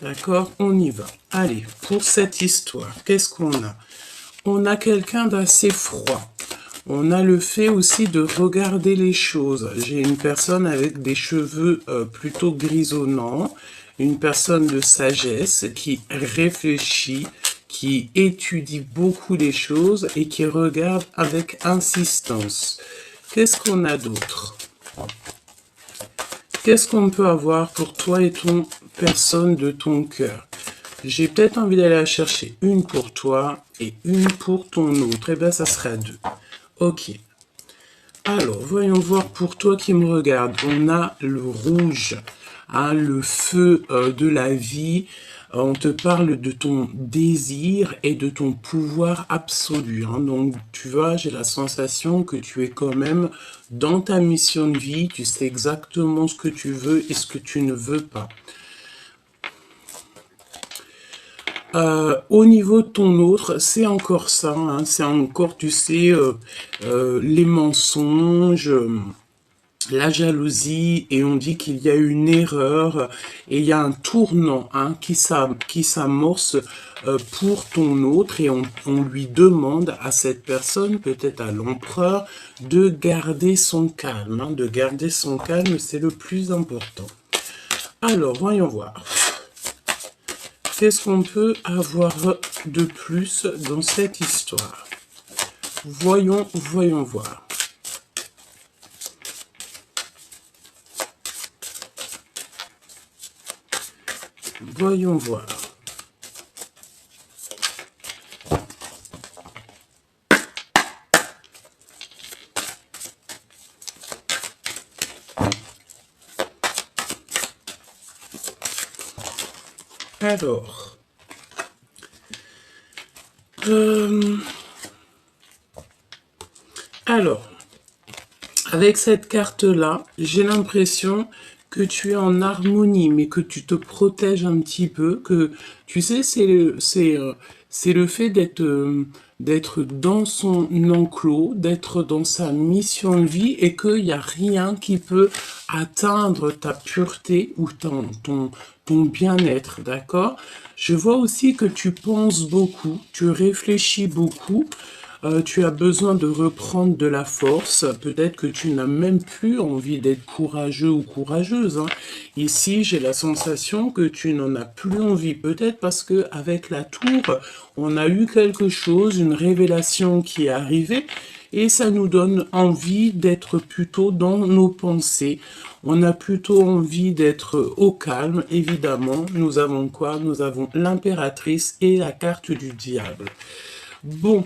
D'accord? On y va. Allez, pour cette histoire, qu'est-ce qu'on a? On a quelqu'un d'assez froid. On a le fait aussi de regarder les choses. J'ai une personne avec des cheveux plutôt grisonnants, une personne de sagesse qui réfléchit, qui étudie beaucoup les choses et qui regarde avec insistance. Qu'est-ce qu'on a d'autre? Qu'est-ce qu'on peut avoir pour toi et ton personne de ton cœur? J'ai peut-être envie d'aller la chercher une pour toi et une pour ton autre. Eh bien, ça sera deux. Ok. Alors, voyons voir pour toi qui me regarde. On a le rouge, hein, le feu de la vie. On te parle de ton désir et de ton pouvoir absolu, hein. Donc, tu vois, j'ai la sensation que tu es quand même dans ta mission de vie. Tu sais exactement ce que tu veux et ce que tu ne veux pas. Au niveau de ton autre, c'est encore ça, hein, c'est encore, tu sais, les mensonges, la jalousie, et on dit qu'il y a une erreur, et il y a un tournant, hein, qui s'amorce pour ton autre, et on lui demande à cette personne, peut-être à l'empereur, de garder son calme, hein, de garder son calme, c'est le plus important. Alors, voyons voir. Qu'est-ce qu'on peut avoir de plus dans cette histoire? Voyons voir. Voyons voir. Alors, alors, avec cette carte-là, j'ai l'impression que tu es en harmonie, mais que tu te protèges un petit peu, que tu sais, c'est le fait d'être dans son enclos, d'être dans sa mission de vie, et qu'il n'y a rien qui peut atteindre ta pureté ou ton bien-être, d'accord? Je vois aussi que tu penses beaucoup, tu réfléchis beaucoup, tu as besoin de reprendre de la force. Peut-être que tu n'as même plus envie d'être courageux ou courageuse, hein. Ici, j'ai la sensation que tu n'en as plus envie. Peut-être parce que avec la tour, on a eu quelque chose, une révélation qui est arrivée. Et ça nous donne envie d'être plutôt dans nos pensées. On a plutôt envie d'être au calme, évidemment. Nous avons quoi? Nous avons l'impératrice et la carte du diable. Bon,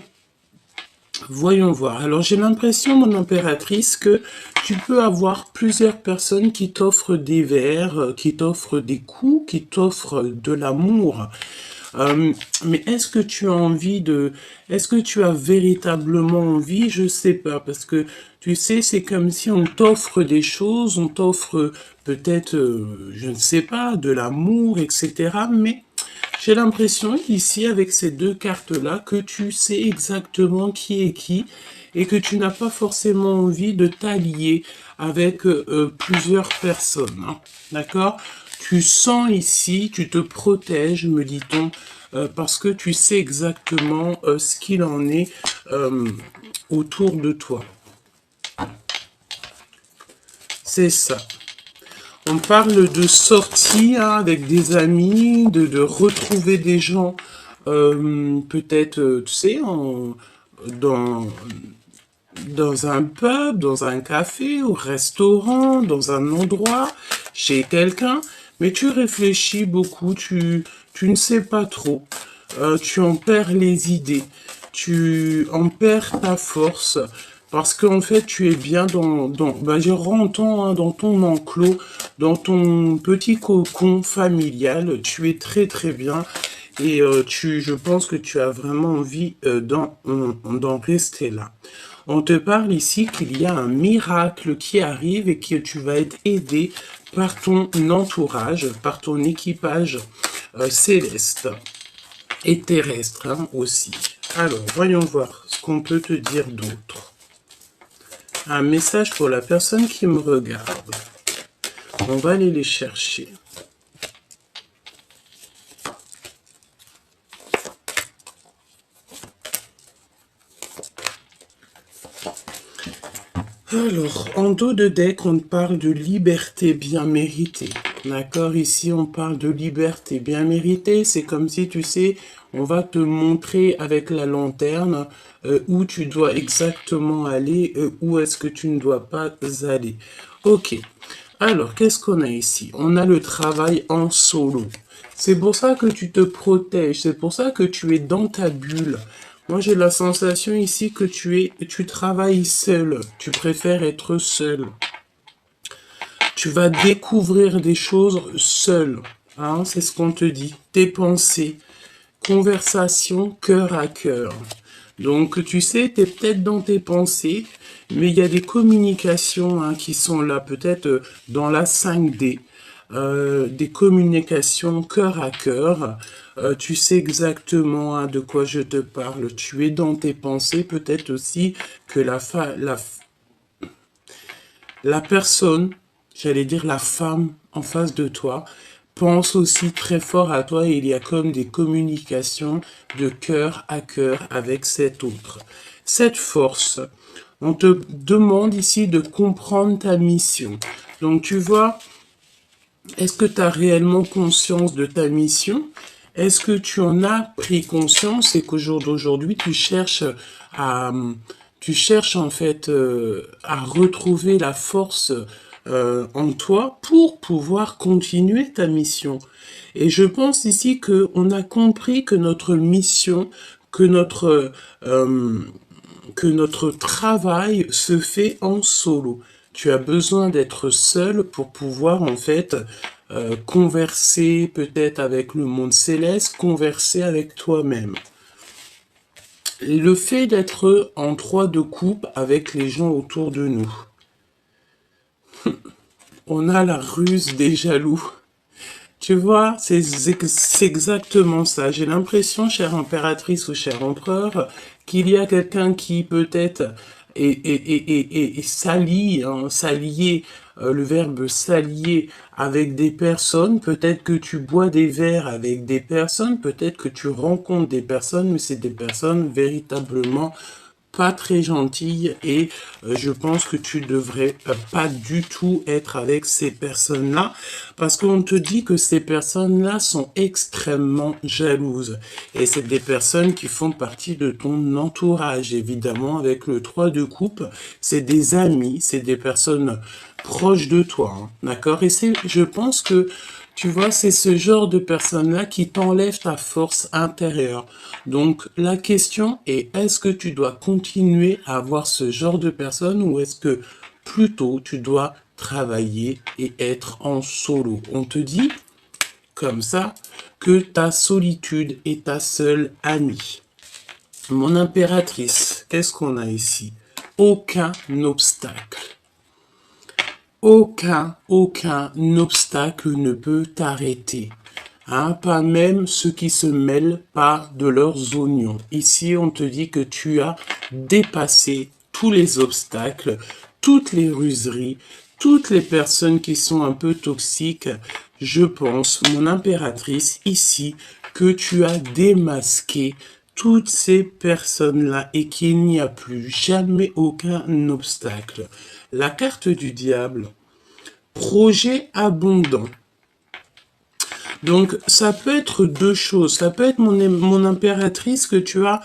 voyons voir. Alors, j'ai l'impression, mon impératrice, que tu peux avoir plusieurs personnes qui t'offrent des verres, qui t'offrent des coups, qui t'offrent de l'amour. Mais est-ce que tu as envie de... Est-ce que tu as véritablement envie? Je sais pas, parce que tu sais, c'est comme si on t'offre des choses, on t'offre peut-être, je ne sais pas, de l'amour, etc. Mais j'ai l'impression ici, avec ces deux cartes-là, que tu sais exactement qui est qui et que tu n'as pas forcément envie de t'allier avec plusieurs personnes, hein. D'accord? Tu sens ici, tu te protèges, me dit-on, parce que tu sais exactement ce qu'il en est autour de toi. C'est ça. On parle de sortie, hein, avec des amis, de retrouver des gens, peut-être, tu sais, dans, dans un pub, dans un café, au restaurant, dans un endroit, chez quelqu'un, mais tu réfléchis beaucoup, tu ne sais pas trop. Tu en perds les idées, tu en perds ta force, parce qu'en fait, tu es bien je rentre, hein, dans ton enclos, dans ton petit cocon familial, tu es très très bien, et je pense que tu as vraiment envie d'en rester là. On te parle ici qu'il y a un miracle qui arrive et que tu vas être aidé par ton entourage, par ton équipage céleste et terrestre, hein, aussi. Alors, voyons voir ce qu'on peut te dire d'autre. Un message pour la personne qui me regarde. On va aller les chercher. Alors, en dos de deck, on parle de liberté bien méritée. D'accord? Ici, on parle de liberté bien méritée. C'est comme si, tu sais, on va te montrer avec la lanterne où tu dois exactement aller, où est-ce que tu ne dois pas aller. Ok. Alors, qu'est-ce qu'on a ici? On a le travail en solo. C'est pour ça que tu te protèges. C'est pour ça que tu es dans ta bulle. Moi, j'ai la sensation ici que tu travailles seul. Tu préfères être seul. Tu vas découvrir des choses seul. Hein, c'est ce qu'on te dit. Tes pensées, conversation cœur à cœur. Donc, tu sais, tu es peut-être dans tes pensées, mais il y a des communications hein, qui sont là, peut-être dans la 5D. Des communications cœur à cœur. Tu sais exactement hein, de quoi je te parle. Tu es dans tes pensées, peut-être aussi que la personne, j'allais dire la femme en face de toi, pense aussi très fort à toi et il y a comme des communications de cœur à cœur avec cet autre. Cette force, on te demande ici de comprendre ta mission. Donc tu vois, est-ce que tu as réellement conscience de ta mission? Est-ce que tu en as pris conscience et qu'au jour d'aujourd'hui, à, tu cherches en fait à retrouver la force en toi pour pouvoir continuer ta mission? Et je pense ici que on a compris que notre mission, que euh, que notre travail se fait en solo. Tu as besoin d'être seul pour pouvoir en fait converser peut-être avec le monde céleste, converser avec toi-même. Le fait d'être en trois de coupe avec les gens autour de nous. On a la ruse des jaloux. Tu vois, c'est exactement ça. J'ai l'impression, chère impératrice ou cher empereur, qu'il y a quelqu'un qui peut-être s'allie, hein, s'allier, le verbe s'allier avec des personnes. Peut-être que tu bois des verres avec des personnes, peut-être que tu rencontres des personnes, mais c'est des personnes véritablement pas très gentille et je pense que tu devrais pas du tout être avec ces personnes-là parce qu'on te dit que ces personnes-là sont extrêmement jalouses et c'est des personnes qui font partie de ton entourage évidemment avec le 3 de coupe, c'est des amis, c'est des personnes proches de toi, hein, d'accord? Et je pense que tu vois, c'est ce genre de personnes-là qui t'enlèvent ta force intérieure. Donc, la question est, est-ce que tu dois continuer à avoir ce genre de personnes ou est-ce que plutôt tu dois travailler et être en solo? On te dit, comme ça, que ta solitude est ta seule amie. Mon impératrice, qu'est-ce qu'on a ici? Aucun obstacle. Aucun obstacle ne peut t'arrêter. Hein, pas même ceux qui se mêlent pas de leurs oignons. Ici, on te dit que tu as dépassé tous les obstacles, toutes les ruseries, toutes les personnes qui sont un peu toxiques. Je pense, mon impératrice, ici, que tu as démasqué toutes ces personnes-là et qu'il n'y a plus jamais aucun obstacle. La carte du diable, projet abondant. Donc, ça peut être deux choses. Ça peut être mon impératrice que tu as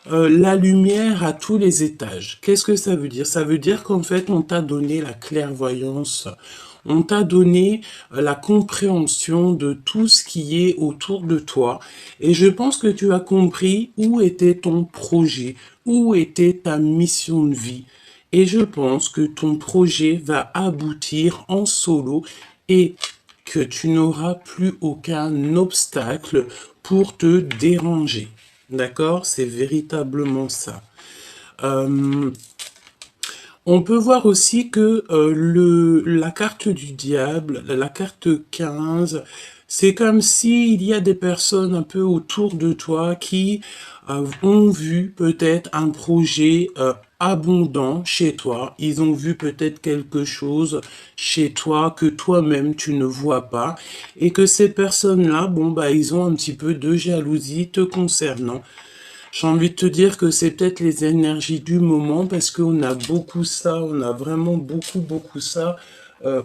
la lumière à tous les étages. Qu'est-ce que ça veut dire? Ça veut dire qu'en fait, on t'a donné la clairvoyance. On t'a donné la compréhension de tout ce qui est autour de toi. Et je pense que tu as compris où était ton projet, où était ta mission de vie. Et je pense que ton projet va aboutir en solo et que tu n'auras plus aucun obstacle pour te déranger. D'accord? C'est véritablement ça. On peut voir aussi que la carte du diable, la carte 15, c'est comme s'il y a des personnes un peu autour de toi qui ont vu peut-être un projet abondant chez toi. Ils ont vu peut-être quelque chose chez toi que toi-même tu ne vois pas et que ces personnes-là, bon bah ils ont un petit peu de jalousie te concernant. J'ai envie de te dire que c'est peut-être les énergies du moment parce qu'on a beaucoup ça, on a vraiment beaucoup ça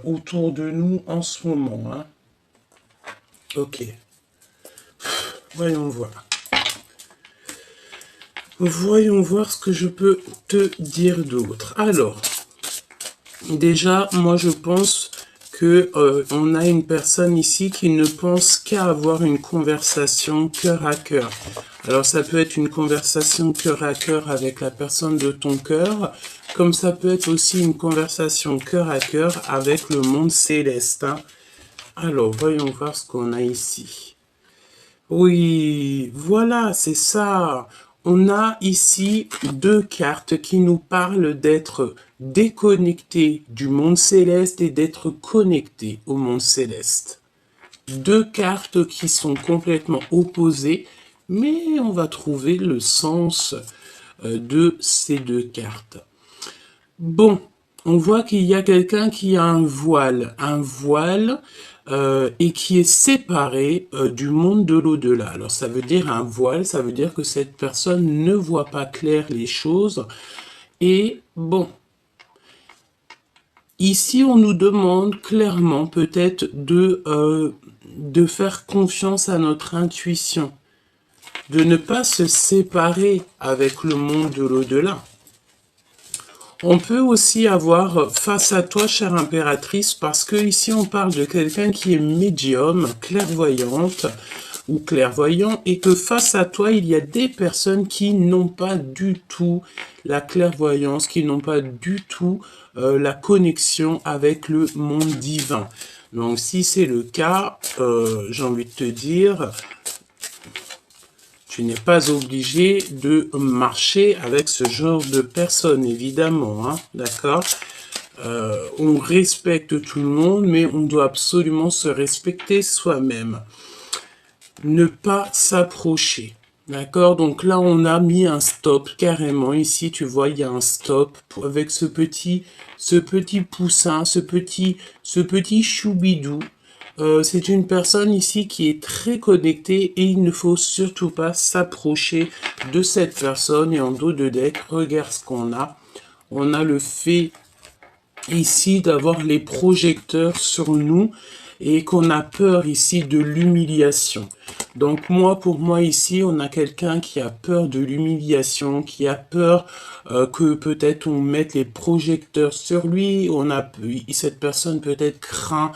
autour de nous en ce moment, hein. Ok, voyons voir. Voyons voir ce que je peux te dire d'autre. Alors, déjà, moi je pense que on a une personne ici qui ne pense qu'à avoir une conversation cœur à cœur. Alors ça peut être une conversation cœur à cœur avec la personne de ton cœur, comme ça peut être aussi une conversation cœur à cœur avec le monde céleste, hein. Alors, voyons voir ce qu'on a ici. Oui, voilà, c'est ça. On a ici deux cartes qui nous parlent d'être déconnectés du monde céleste et d'être connectés au monde céleste. Deux cartes qui sont complètement opposées, mais on va trouver le sens de ces deux cartes. Bon, on voit qu'il y a quelqu'un qui a un voile et qui est séparé du monde de l'au-delà. Alors ça veut dire un voile, ça veut dire que cette personne ne voit pas clair les choses. Et bon, ici on nous demande clairement peut-être de faire confiance à notre intuition, de ne pas se séparer avec le monde de l'au-delà. On peut aussi avoir face à toi, chère impératrice, parce que ici on parle de quelqu'un qui est médium, clairvoyante ou clairvoyant, et que face à toi, il y a des personnes qui n'ont pas du tout la clairvoyance, qui n'ont pas du tout la connexion avec le monde divin. Donc si c'est le cas, j'ai envie de te dire, tu n'es pas obligé de marcher avec ce genre de personnes, évidemment, hein, d'accord? On respecte tout le monde, mais on doit absolument se respecter soi-même. Ne pas s'approcher, d'accord? Donc là, on a mis un stop, carrément. Ici, tu vois, il y a un stop avec ce petit poussin, ce petit choubidou. C'est une personne ici qui est très connectée et il ne faut surtout pas s'approcher de cette personne. Et en dos de deck, regarde ce qu'on a. On a le fait ici d'avoir les projecteurs sur nous et qu'on a peur ici de l'humiliation. Donc pour moi ici, on a quelqu'un qui a peur de l'humiliation, qui a peur que peut-être on mette les projecteurs sur lui. Cette personne peut-être craint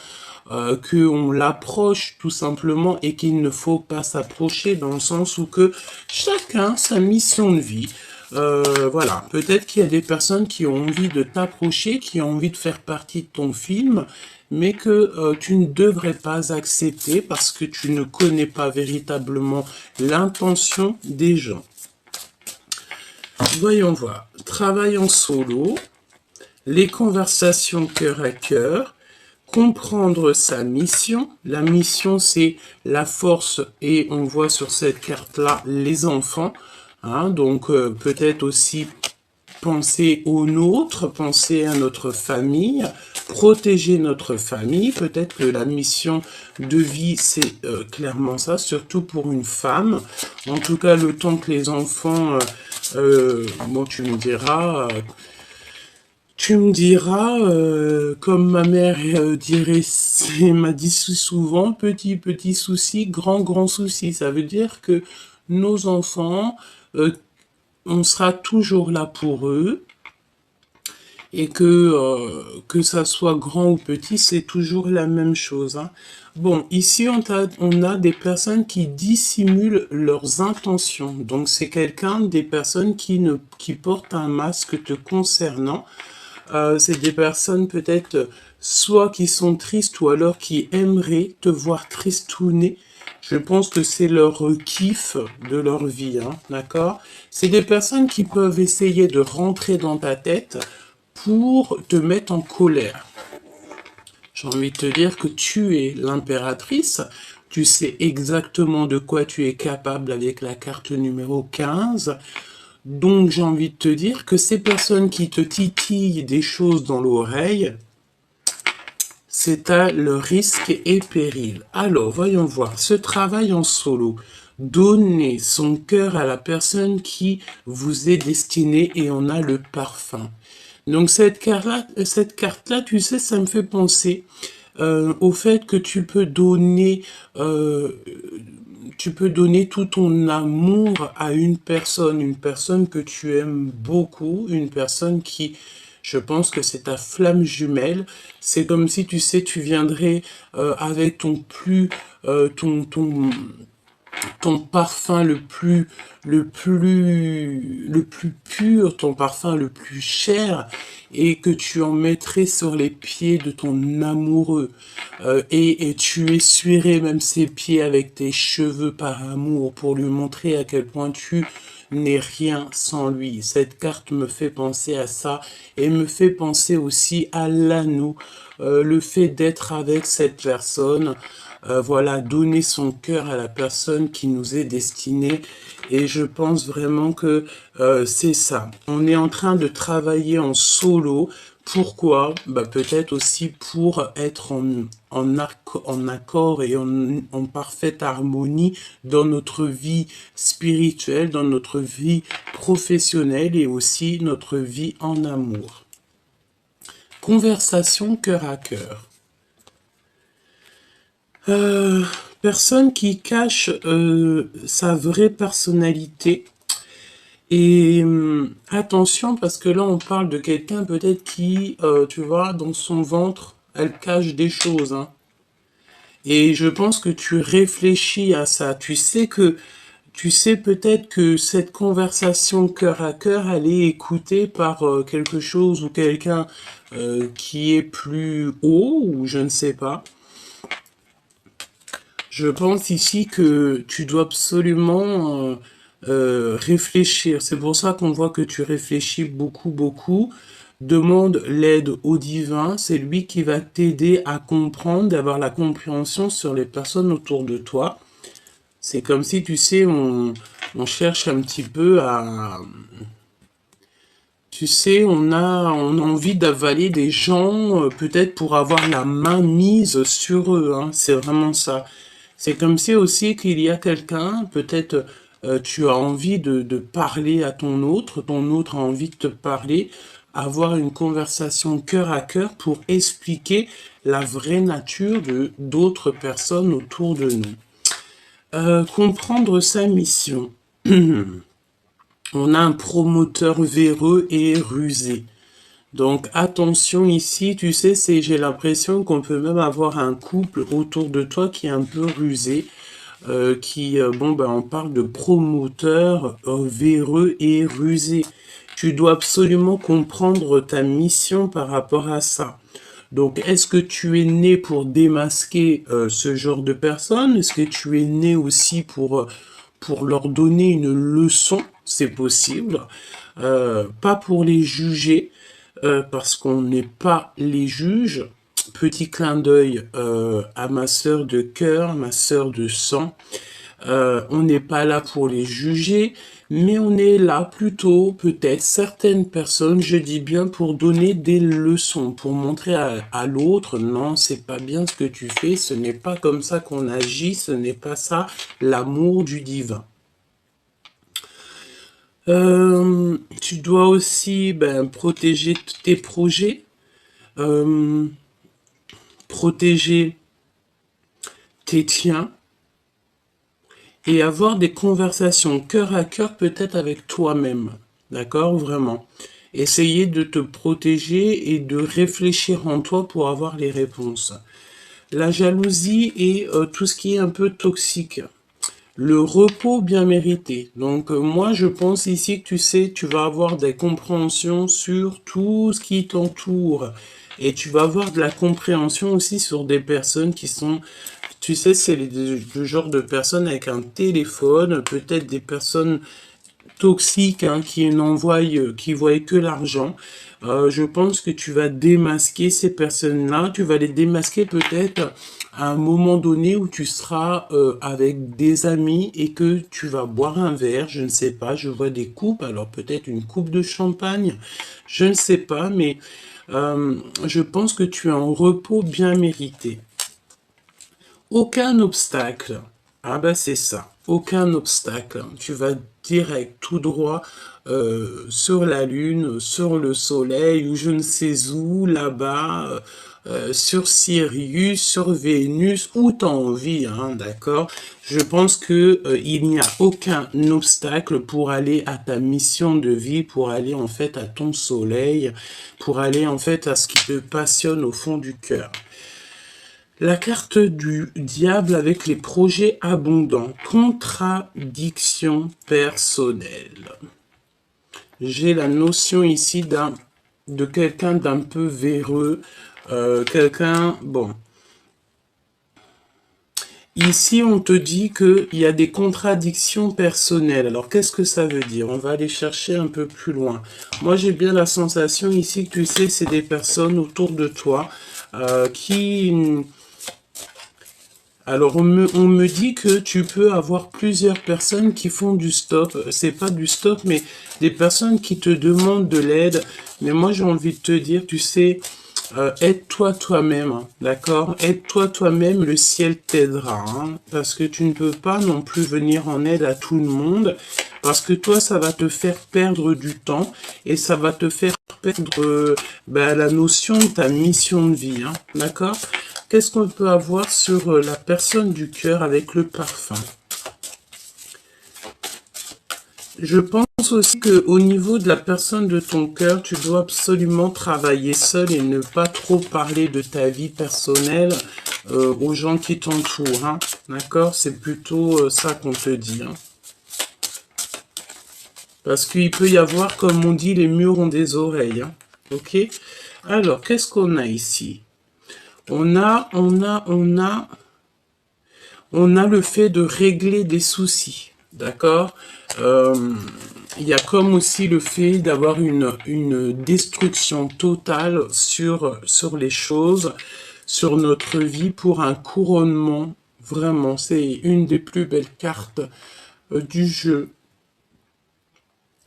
qu'on l'approche tout simplement et qu'il ne faut pas s'approcher dans le sens où que chacun sa mission de vie. Voilà, peut-être qu'il y a des personnes qui ont envie de t'approcher, qui ont envie de faire partie de ton film, mais que tu ne devrais pas accepter parce que tu ne connais pas véritablement l'intention des gens. Voyons voir. Travail en solo, les conversations cœur à cœur, comprendre sa mission. La mission, c'est la force et on voit sur cette carte-là les enfants. Hein, donc peut-être aussi penser aux nôtres, penser à notre famille, protéger notre famille. Peut-être que la mission de vie, c'est clairement ça, surtout pour une femme. En tout cas, le temps que les enfants, bon, tu me diras... comme ma mère dirait, m'a dit souvent, petit souci, grand souci. Ça veut dire que nos enfants, on sera toujours là pour eux et que ça soit grand ou petit, c'est toujours la même chose, hein. Bon, ici, on a des personnes qui dissimulent leurs intentions. Donc, c'est des personnes qui portent un masque te concernant. C'est des personnes peut-être soit qui sont tristes ou alors qui aimeraient te voir tristouner. Je pense que c'est leur kiff de leur vie, hein, d'accord? C'est des personnes qui peuvent essayer de rentrer dans ta tête pour te mettre en colère. J'ai envie de te dire que tu es l'impératrice, tu sais exactement de quoi tu es capable avec la carte numéro 15. Donc j'ai envie de te dire que ces personnes qui te titillent des choses dans l'oreille, c'est à le risque et péril. Alors, voyons voir. Ce travail en solo. Donner son cœur à la personne qui vous est destinée et on a le parfum. Donc cette carte-là, tu sais, ça me fait penser au fait que tu peux donner tout ton amour à une personne que tu aimes beaucoup, une personne qui, je pense que c'est ta flamme jumelle. C'est comme si, tu sais, tu viendrais avec ton parfum le plus pur, ton parfum le plus cher, et que tu en mettrais sur les pieds de ton amoureux, et tu essuierais même ses pieds avec tes cheveux par amour pour lui montrer à quel point tu n'es rien sans lui. Cette carte me fait penser à ça et me fait penser aussi à l'anneau, le fait d'être avec cette personne. Voilà, donner son cœur à la personne qui nous est destinée. Et je pense vraiment que c'est ça. On est en train de travailler en solo. Pourquoi? Bah, peut-être aussi pour être en accord et en parfaite harmonie dans notre vie spirituelle, dans notre vie professionnelle et aussi notre vie en amour. Conversation cœur à cœur. Personne qui cache sa vraie personnalité. Et attention, parce que là, on parle de quelqu'un peut-être qui, tu vois, dans son ventre, elle cache des choses. Hein. Et je pense que tu réfléchis à ça. Tu sais peut-être que cette conversation cœur à cœur, elle est écoutée par quelque chose ou quelqu'un qui est plus haut, ou je ne sais pas. Je pense ici que tu dois absolument réfléchir. C'est pour ça qu'on voit que tu réfléchis beaucoup, beaucoup. Demande l'aide au divin. C'est lui qui va t'aider à comprendre, d'avoir la compréhension sur les personnes autour de toi. C'est comme si, tu sais, on cherche un petit peu à... Tu sais, on a envie d'avaler des gens, peut-être pour avoir la main mise sur eux. Hein. C'est vraiment ça. C'est comme si aussi qu'il y a quelqu'un, peut-être tu as envie de parler à ton autre a envie de te parler, avoir une conversation cœur à cœur pour expliquer la vraie nature de d'autres personnes autour de nous. Comprendre sa mission. On a un promoteur véreux et rusé. Donc attention ici, tu sais, j'ai l'impression qu'on peut même avoir un couple autour de toi qui est un peu rusé, bon ben on parle de promoteur véreux et rusé. Tu dois absolument comprendre ta mission par rapport à ça. Donc est-ce que tu es né pour démasquer ce genre de personnes? Est-ce que tu es né aussi pour leur donner une leçon? C'est possible. Pas pour les juger, parce qu'on n'est pas les juges. Petit clin d'œil à ma sœur de cœur, ma sœur de sang. On n'est pas là pour les juger, mais on est là plutôt, peut-être, certaines personnes, je dis bien, pour donner des leçons, pour montrer à l'autre, non, c'est pas bien ce que tu fais, ce n'est pas comme ça qu'on agit, ce n'est pas ça, l'amour du divin. Tu dois aussi protéger tes projets, protéger tes tiens et avoir des conversations cœur à cœur peut-être avec toi-même. D'accord? Vraiment. Essayer de te protéger et de réfléchir en toi pour avoir les réponses. La jalousie et tout ce qui est un peu toxique. Le repos bien mérité. Donc moi je pense ici que tu sais, tu vas avoir des compréhensions sur tout ce qui t'entoure. Et tu vas avoir de la compréhension aussi sur des personnes qui sont, tu sais, c'est le genre de personnes avec un téléphone, peut-être des personnes toxiques hein, qui voient que l'argent. Je pense que tu vas démasquer ces personnes-là. Tu vas les démasquer peut-être à un moment donné où tu seras avec des amis et que tu vas boire un verre. Je ne sais pas, je vois des coupes. Alors peut-être une coupe de champagne. Je ne sais pas, mais Je pense que tu es en repos bien mérité. Aucun obstacle. Ah ben c'est ça. Aucun obstacle. Tu vas direct, tout droit sur la Lune, sur le Soleil, ou je ne sais où, là-bas, sur Sirius, sur Vénus, où t'as envie, hein, d'accord? Je pense que il n'y a aucun obstacle pour aller à ta mission de vie, pour aller en fait à ton soleil, pour aller en fait à ce qui te passionne au fond du cœur. La carte du diable avec les projets abondants. Contradiction personnelle. J'ai la notion ici de quelqu'un d'un peu véreux. Bon. Ici, on te dit qu'il y a des contradictions personnelles. Alors, qu'est-ce que ça veut dire? On va aller chercher un peu plus loin. Moi, j'ai bien la sensation ici que tu sais, c'est des personnes autour de toi qui... Alors, on me dit que tu peux avoir plusieurs personnes qui font du stop. C'est pas du stop, mais des personnes qui te demandent de l'aide. Mais moi, j'ai envie de te dire, tu sais, aide-toi toi-même, hein, d'accord? Aide-toi toi-même, le ciel t'aidera, hein, parce que tu ne peux pas non plus venir en aide à tout le monde, parce que toi, ça va te faire perdre du temps et ça va te faire perdre la notion de ta mission de vie, hein, d'accord? Qu'est-ce qu'on peut avoir sur la personne du cœur avec le parfum? Je pense aussi que au niveau de la personne de ton cœur, tu dois absolument travailler seul et ne pas trop parler de ta vie personnelle aux gens qui t'entourent, hein. D'accord? C'est plutôt ça qu'on te dit, hein. Parce qu'il peut y avoir, comme on dit, les murs ont des oreilles, hein. Ok? Alors, qu'est-ce qu'on a ici? On a le fait de régler des soucis, d'accord? Il y a comme aussi le fait d'avoir une destruction totale sur les choses, sur notre vie pour un couronnement. Vraiment, c'est une des plus belles cartes du jeu.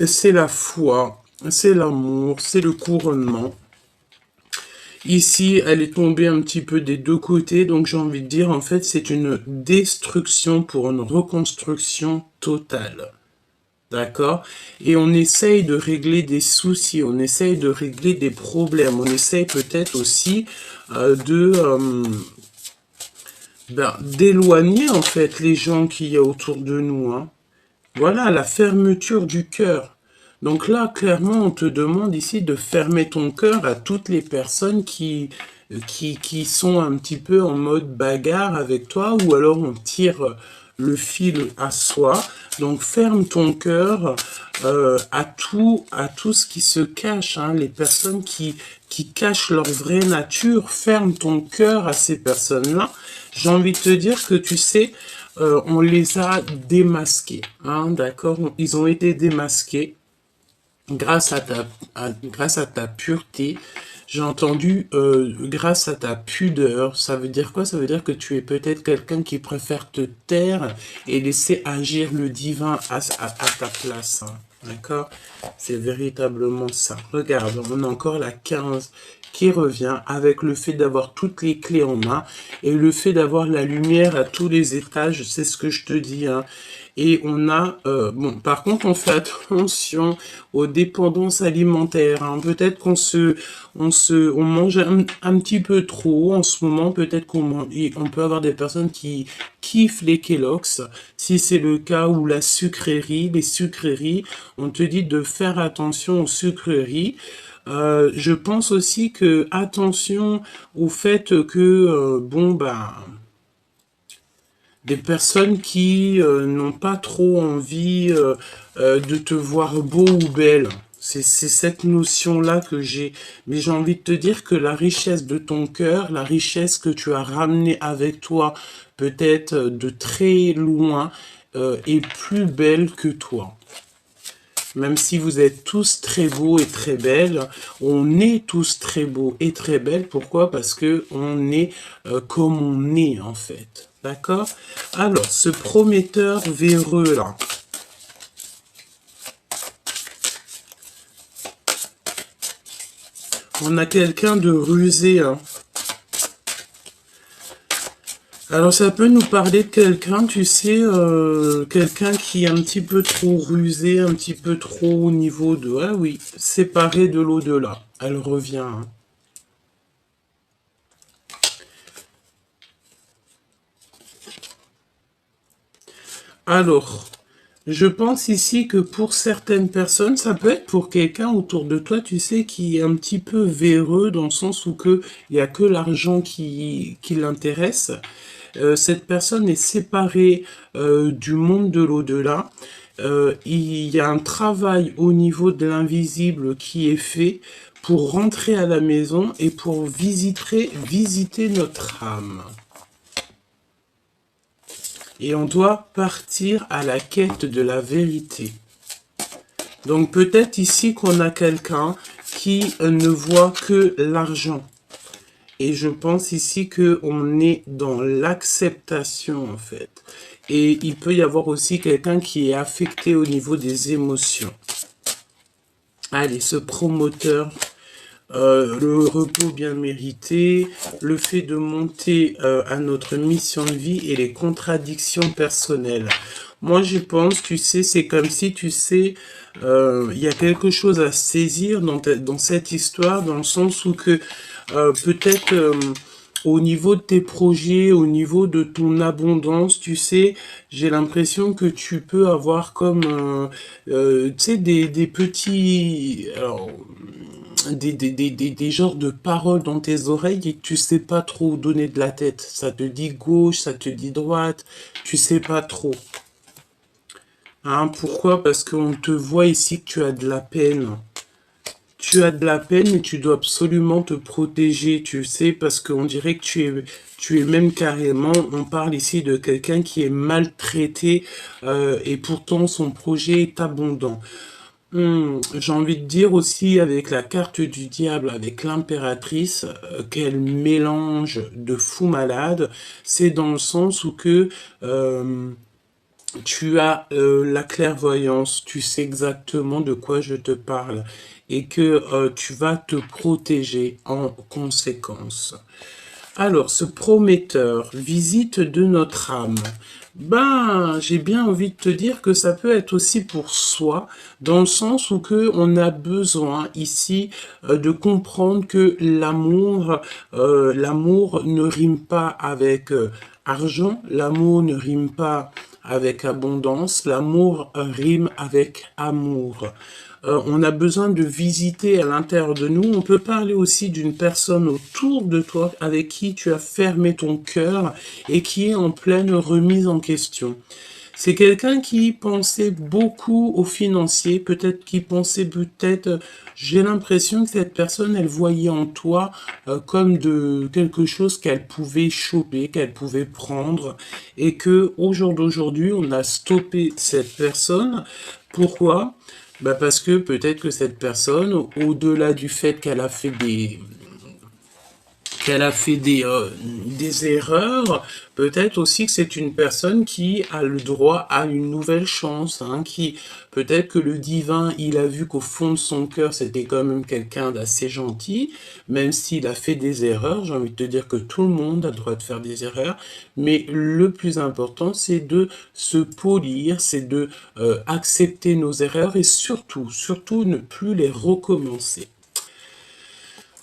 C'est la foi, c'est l'amour, c'est le couronnement. Ici, elle est tombée un petit peu des deux côtés, donc j'ai envie de dire, en fait, c'est une destruction pour une reconstruction totale. D'accord? Et on essaye de régler des soucis, on essaye de régler des problèmes, on essaye peut-être aussi d'éloigner, en fait, les gens qu'il y a autour de nous, hein. Voilà, la fermeture du cœur. Donc là, clairement, on te demande ici de fermer ton cœur à toutes les personnes qui sont un petit peu en mode bagarre avec toi, ou alors on tire le fil à soi. Donc ferme ton cœur à tout ce qui se cache, hein, les personnes qui cachent leur vraie nature. Ferme ton cœur à ces personnes-là. J'ai envie de te dire que tu sais, on les a démasqués, hein, d'accord? Ils ont été démasqués grâce à ta pureté. J'ai entendu grâce à ta pudeur. Ça veut dire quoi? Ça veut dire que tu es peut-être quelqu'un qui préfère te taire et laisser agir le divin à ta place, hein. D'accord? C'est véritablement ça. Regarde, on a encore la 15 qui revient avec le fait d'avoir toutes les clés en main et le fait d'avoir la lumière à tous les étages. C'est ce que je te dis, hein. Et on a, bon, par contre, on fait attention aux dépendances alimentaires, hein. Peut-être on mange un petit peu trop en ce moment. Peut-être on peut avoir des personnes qui kiffent les Kellogg's. Si c'est le cas, ou la sucrerie, les sucreries, on te dit de faire attention aux sucreries. Je pense aussi que attention au fait que, des personnes qui n'ont pas trop envie de te voir beau ou belle. C'est cette notion-là que j'ai. Mais j'ai envie de te dire que la richesse de ton cœur, la richesse que tu as ramenée avec toi, peut-être de très loin, est plus belle que toi. Même si vous êtes tous très beaux et très belles, on est tous très beaux et très belles. Pourquoi? Parce que on est comme on est, en fait. D'accord? Alors, ce prometteur véreux là. On a quelqu'un de rusé, hein. Alors ça peut nous parler de quelqu'un, tu sais, quelqu'un qui est un petit peu trop rusé, un petit peu trop au niveau de... Ah oui, séparé de l'au-delà. Elle revient, hein. Alors, je pense ici que pour certaines personnes, ça peut être pour quelqu'un autour de toi, tu sais, qui est un petit peu véreux dans le sens où que il y a que l'argent qui l'intéresse. Cette personne est séparée du monde de l'au-delà. Il y a un travail au niveau de l'invisible qui est fait pour rentrer à la maison et pour visiter notre âme. Et on doit partir à la quête de la vérité. Donc peut-être ici qu'on a quelqu'un qui ne voit que l'argent. Et je pense ici qu'on est dans l'acceptation en fait. Et il peut y avoir aussi quelqu'un qui est affecté au niveau des émotions. Allez, ce promoteur, le repos bien mérité, le fait de monter à notre mission de vie et les contradictions personnelles. Moi, je pense, tu sais, c'est comme si, tu sais, il y a quelque chose à saisir dans cette histoire, dans le sens où que peut-être au niveau de tes projets, au niveau de ton abondance, tu sais, j'ai l'impression que tu peux avoir comme, tu sais, des petits... Alors, des genres de paroles dans tes oreilles et que tu sais pas trop où donner de la tête. Ça te dit gauche, ça te dit droite, tu sais pas trop. Hein, pourquoi? Parce qu'on te voit ici que tu as de la peine. Tu as de la peine et tu dois absolument te protéger, tu sais, parce qu'on dirait que tu es même carrément, on parle ici de quelqu'un qui est maltraité et pourtant son projet est abondant. J'ai envie de dire aussi avec la carte du diable, avec l'impératrice, quel mélange de fou malade. C'est dans le sens où que tu as la clairvoyance, tu sais exactement de quoi je te parle et que tu vas te protéger en conséquence. Alors, ce prometteur, visite de notre âme. Ben, j'ai bien envie de te dire que ça peut être aussi pour soi, dans le sens où que on a besoin ici de comprendre que l'amour ne rime pas avec argent, l'amour ne rime pas avec abondance, l'amour rime avec amour. On a besoin de visiter à l'intérieur de nous. On peut parler aussi d'une personne autour de toi avec qui tu as fermé ton cœur et qui est en pleine remise en question. C'est quelqu'un qui pensait beaucoup au financier, j'ai l'impression que cette personne, elle voyait en toi comme de quelque chose qu'elle pouvait choper, qu'elle pouvait prendre, et que au jour d'aujourd'hui, on a stoppé cette personne. Pourquoi? Bah parce que peut-être que cette personne, au-delà du fait qu'elle a fait des erreurs, peut-être aussi que c'est une personne qui a le droit à une nouvelle chance, hein, qui peut-être que le divin, il a vu qu'au fond de son cœur, c'était quand même quelqu'un d'assez gentil, même s'il a fait des erreurs. J'ai envie de te dire que tout le monde a le droit de faire des erreurs, mais le plus important, c'est de se polir, c'est de accepter nos erreurs et surtout ne plus les recommencer.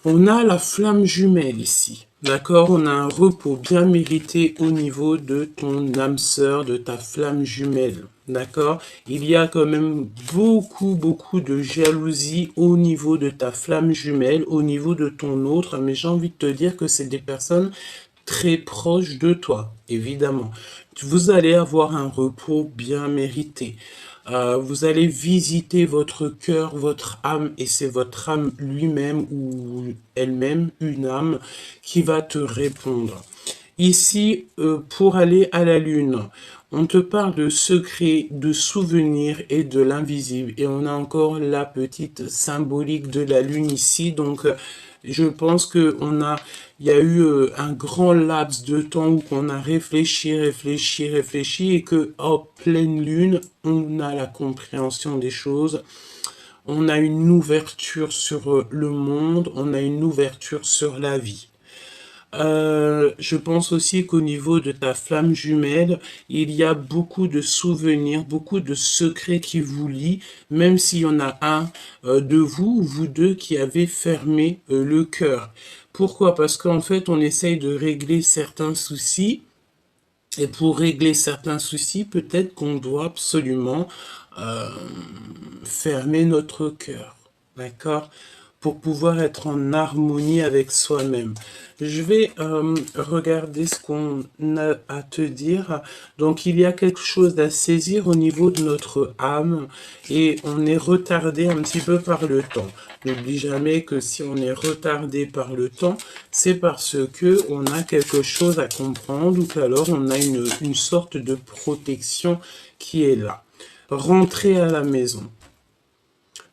On a la flamme jumelle ici, d'accord? On a un repos bien mérité au niveau de ton âme sœur, de ta flamme jumelle, d'accord? Il y a quand même beaucoup de jalousie au niveau de ta flamme jumelle, au niveau de ton autre, mais j'ai envie de te dire que c'est des personnes très proches de toi, évidemment. Vous allez avoir un repos bien mérité. Vous allez visiter votre cœur, votre âme, et c'est votre âme lui-même ou elle-même, une âme, qui va te répondre. Ici, pour aller à la lune, on te parle de secrets, de souvenirs et de l'invisible. Et on a encore la petite symbolique de la lune ici. Donc, je pense que il y a eu un grand laps de temps où on a réfléchi et que, en pleine lune, on a la compréhension des choses. on a une ouverture sur le monde, on a une ouverture sur la vie. Je pense aussi qu'au niveau de ta flamme jumelle, il y a beaucoup de souvenirs, beaucoup de secrets qui vous lient, même s'il y en a un de vous ou vous deux qui avez fermé le cœur. Pourquoi? Parce qu'en fait, on essaye de régler certains soucis. Et pour régler certains soucis, peut-être qu'on doit absolument euh, fermer notre cœur, d'accord? Pour pouvoir être en harmonie avec soi-même. Je vais regarder ce qu'on a à te dire. Donc, il y a quelque chose à saisir au niveau de notre âme et on est retardé un petit peu par le temps. N'oublie jamais que si on est retardé par le temps, c'est parce que on a quelque chose à comprendre ou qu'alors on a une sorte de protection qui est là. Rentrer à la maison.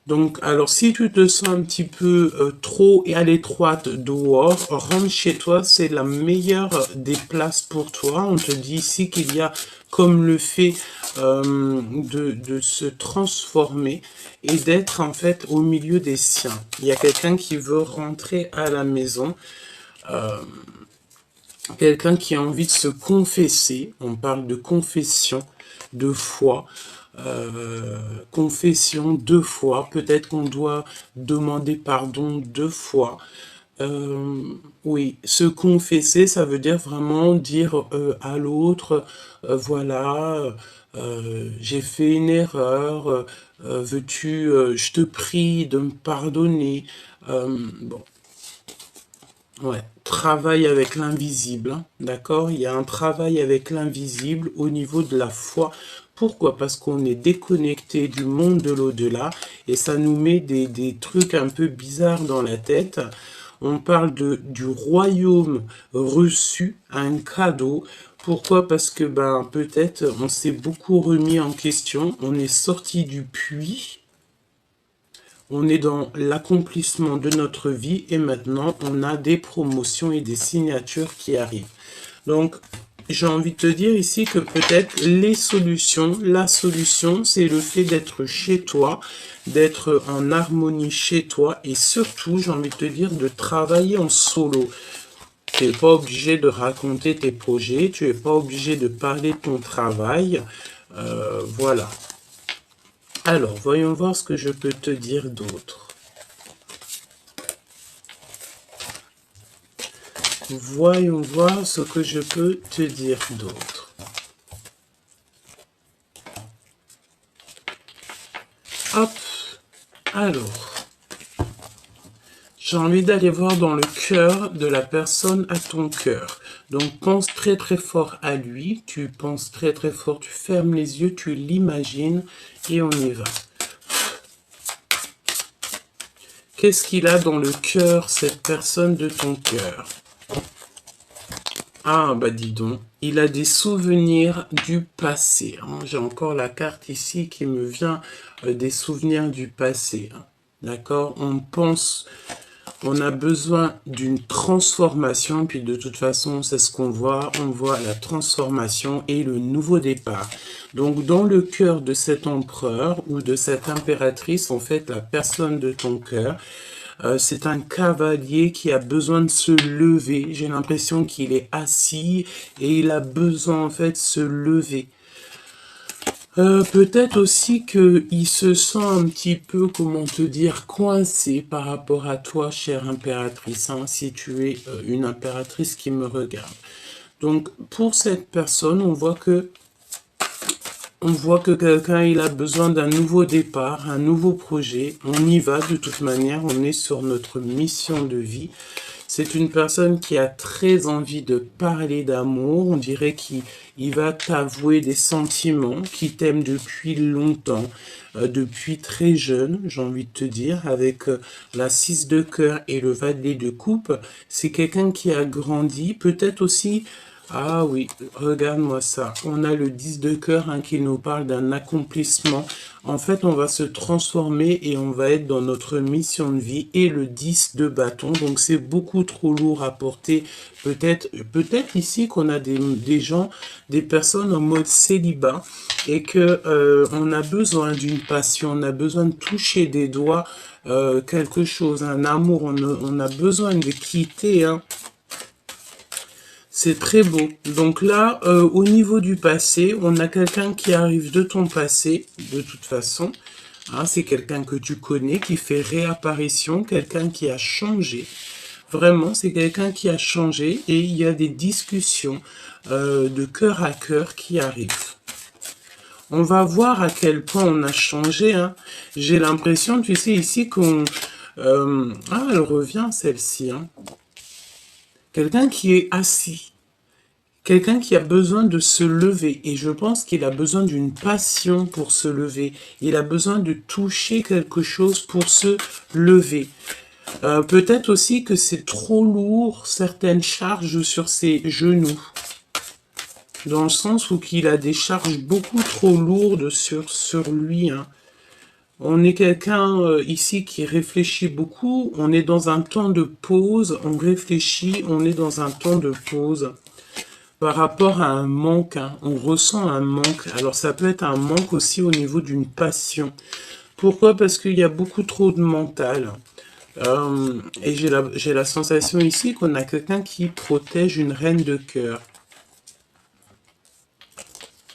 Donc, alors, si tu te sens un petit peu trop et à l'étroite dehors, rentre chez toi, c'est la meilleure des places pour toi. On te dit ici qu'il y a comme le fait de se transformer et d'être en fait au milieu des siens. Il y a quelqu'un qui veut rentrer à la maison, quelqu'un qui a envie de se confesser. On parle de confession, de foi. Confession 2 fois, peut-être qu'on doit demander pardon 2 fois. Euh, oui, se confesser, ça veut dire vraiment dire à l'autre, voilà, j'ai fait une erreur, veux-tu, je te prie de me pardonner. Bon, ouais, travail avec l'invisible, hein, d'accord? Il y a un travail avec l'invisible au niveau de la foi. Pourquoi? Parce qu'on est déconnecté du monde de l'au-delà et ça nous met des trucs un peu bizarres dans la tête. On parle du royaume reçu, un cadeau. Pourquoi? Parce que ben peut-être on s'est beaucoup remis en question, on est sorti du puits. On est dans l'accomplissement de notre vie et maintenant on a des promotions et des signatures qui arrivent. Donc, j'ai envie de te dire ici que peut-être la solution, c'est le fait d'être chez toi, d'être en harmonie chez toi et surtout, j'ai envie de te dire, de travailler en solo. Tu n'es pas obligé de raconter tes projets, tu n'es pas obligé de parler de ton travail. Voilà. Alors, voyons voir ce que je peux te dire d'autre. Voyons voir ce que je peux te dire d'autre. Hop, alors, j'ai envie d'aller voir dans le cœur de la personne à ton cœur. Donc, pense très très fort à lui, tu penses très très fort, tu fermes les yeux, tu l'imagines et on y va. Qu'est-ce qu'il a dans le cœur, cette personne de ton cœur? Ah, bah dis donc, il a des souvenirs du passé, hein. J'ai encore la carte ici qui me vient des souvenirs du passé, hein. D'accord? On a besoin d'une transformation, puis de toute façon, c'est ce qu'on voit. On voit la transformation et le nouveau départ. Donc, dans le cœur de cet empereur ou de cette impératrice, en fait, la personne de ton cœur, c'est un cavalier qui a besoin de se lever. J'ai l'impression qu'il est assis et il a besoin en fait de se lever. Peut-être aussi qu'il se sent un petit peu, comment te dire, coincé par rapport à toi, chère impératrice, hein, si tu es une impératrice qui me regarde. Donc, pour cette personne, on voit que quelqu'un, il a besoin d'un nouveau départ, un nouveau projet. On y va de toute manière, on est sur notre mission de vie. C'est une personne qui a très envie de parler d'amour. On dirait qu'il va t'avouer des sentiments, qui t'aime depuis longtemps, depuis très jeune, j'ai envie de te dire, avec la 6 de cœur et le valet de coupe. C'est quelqu'un qui a grandi, peut-être aussi Ah oui, regarde-moi ça. On a le 10 de cœur hein, qui nous parle d'un accomplissement. En fait, on va se transformer et on va être dans notre mission de vie. Et le 10 de bâton, donc c'est beaucoup trop lourd à porter. Peut-être ici qu'on a des gens, des personnes en mode célibat et que on a besoin d'une passion, on a besoin de toucher des doigts quelque chose, un amour. On a besoin de quitter, hein. C'est très beau. Donc là, au niveau du passé, on a quelqu'un qui arrive de ton passé, de toute façon. Hein, c'est quelqu'un que tu connais, qui fait réapparition, quelqu'un qui a changé. Vraiment, c'est quelqu'un qui a changé et il y a des discussions de cœur à cœur qui arrivent. On va voir à quel point on a changé. Hein. J'ai l'impression, tu sais, ici qu'on... ah, elle revient celle-ci. Hein. Quelqu'un qui est assis. Quelqu'un qui a besoin de se lever et je pense qu'il a besoin d'une passion pour se lever. Il a besoin de toucher quelque chose pour se lever. Peut-être aussi que c'est trop lourd, certaines charges sur ses genoux. Dans le sens où qu'il a des charges beaucoup trop lourdes sur lui. Hein. On est quelqu'un ici qui réfléchit beaucoup. On est dans un temps de pause. On réfléchit. On est dans un temps de pause. Par rapport à un manque, hein, on ressent un manque. Alors ça peut être un manque aussi au niveau d'une passion. Pourquoi? Parce qu'il y a beaucoup trop de mental. Et j'ai la sensation ici qu'on a quelqu'un qui protège une reine de cœur.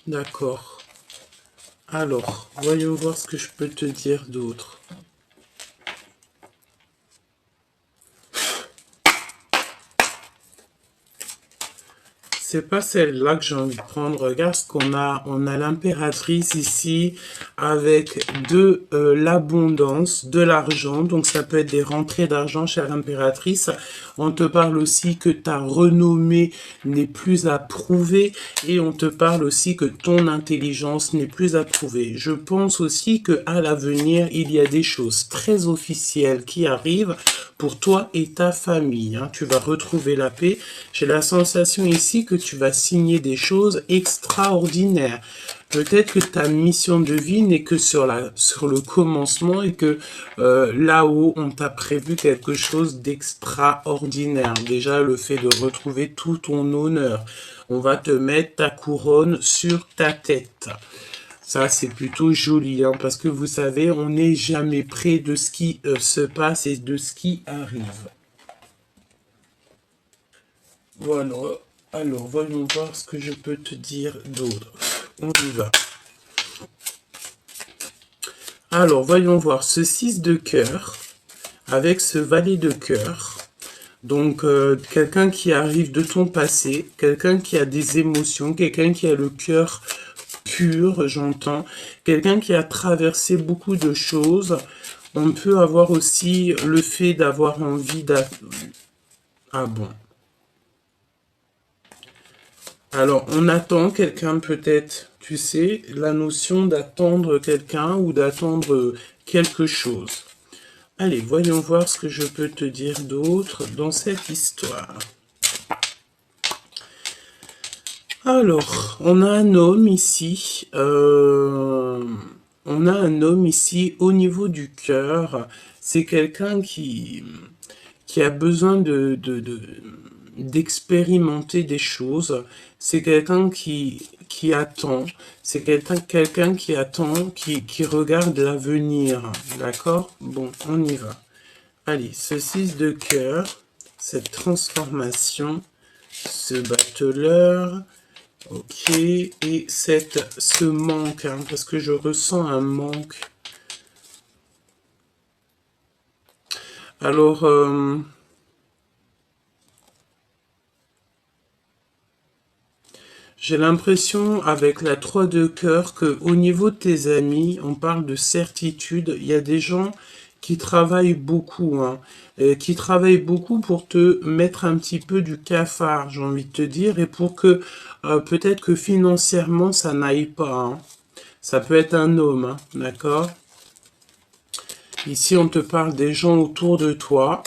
D'accord. Alors, voyons voir ce que je peux te dire d'autre. C'est pas celle-là que j'ai envie de prendre. Regarde ce qu'on a. On a l'impératrice ici avec de l'abondance, de l'argent. Donc ça peut être des rentrées d'argent, chère impératrice. On te parle aussi que ta renommée n'est plus à prouver. Et on te parle aussi que ton intelligence n'est plus à prouver. Je pense aussi que à l'avenir, il y a des choses très officielles qui arrivent pour toi et ta famille. Hein. Tu vas retrouver la paix. J'ai la sensation ici que tu vas signer des choses extraordinaires. Peut-être que ta mission de vie n'est que sur le commencement et que là-haut, on t'a prévu quelque chose d'extraordinaire. Déjà, le fait de retrouver tout ton honneur. On va te mettre ta couronne sur ta tête. Ça, c'est plutôt joli, hein, parce que vous savez, on n'est jamais près de ce qui se passe et de ce qui arrive. Voilà. Alors, voyons voir ce que je peux te dire d'autre. On y va. Alors, voyons voir ce 6 de cœur avec ce valet de cœur. Donc, quelqu'un qui arrive de ton passé, quelqu'un qui a des émotions, quelqu'un qui a le cœur pur, j'entends, quelqu'un qui a traversé beaucoup de choses. On peut avoir aussi le fait d'avoir envie d'... Ah bon. Alors, on attend quelqu'un peut-être, tu sais, la notion d'attendre quelqu'un ou d'attendre quelque chose. Allez, voyons voir ce que je peux te dire d'autre dans cette histoire. Alors, on a un homme ici, au niveau du cœur. C'est quelqu'un qui a besoin d'expérimenter des choses. C'est quelqu'un qui attend. C'est quelqu'un qui attend, qui regarde l'avenir. D'accord? Bon, on y va. Allez, ce 6 de cœur, cette transformation, ce battleur, ok, et ce manque, hein, parce que je ressens un manque. Alors, j'ai l'impression avec la 3 de cœur que au niveau de tes amis, on parle de certitude. Il y a des gens qui travaillent beaucoup, hein, qui travaillent beaucoup pour te mettre un petit peu du cafard, j'ai envie de te dire, et pour que peut-être que financièrement ça n'aille pas. Hein. Ça peut être un homme, hein, d'accord? Ici, on te parle des gens autour de toi.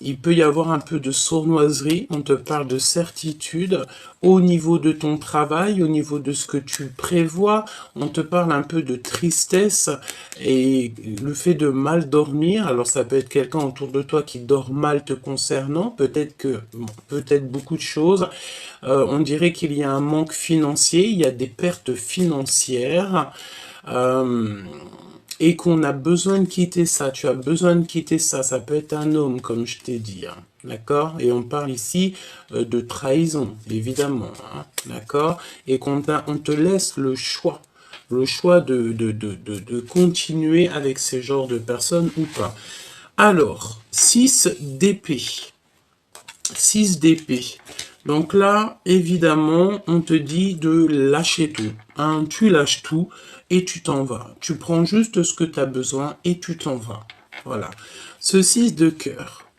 il peut y avoir un peu de sournoiserie, on te parle de certitude au niveau de ton travail, au niveau de ce que tu prévois, on te parle un peu de tristesse et le fait de mal dormir. Alors ça peut être quelqu'un autour de toi qui dort mal te concernant, peut-être que, bon, peut-être beaucoup de choses. On dirait qu'il y a un manque financier, il y a des pertes financières. Euh, et qu'on a besoin de quitter ça, tu as besoin de quitter ça, ça peut être un homme, comme je t'ai dit, hein, d'accord? Et on parle ici de trahison, évidemment, hein, d'accord? Et on te laisse le choix de continuer avec ces genres de personnes ou pas. Alors, 6 d'épée. 6 d'épée. Donc là, évidemment, on te dit de lâcher tout. Hein, tu lâches tout et tu t'en vas. Tu prends juste ce que tu as besoin et tu t'en vas. Voilà. Ce 6 de cœur,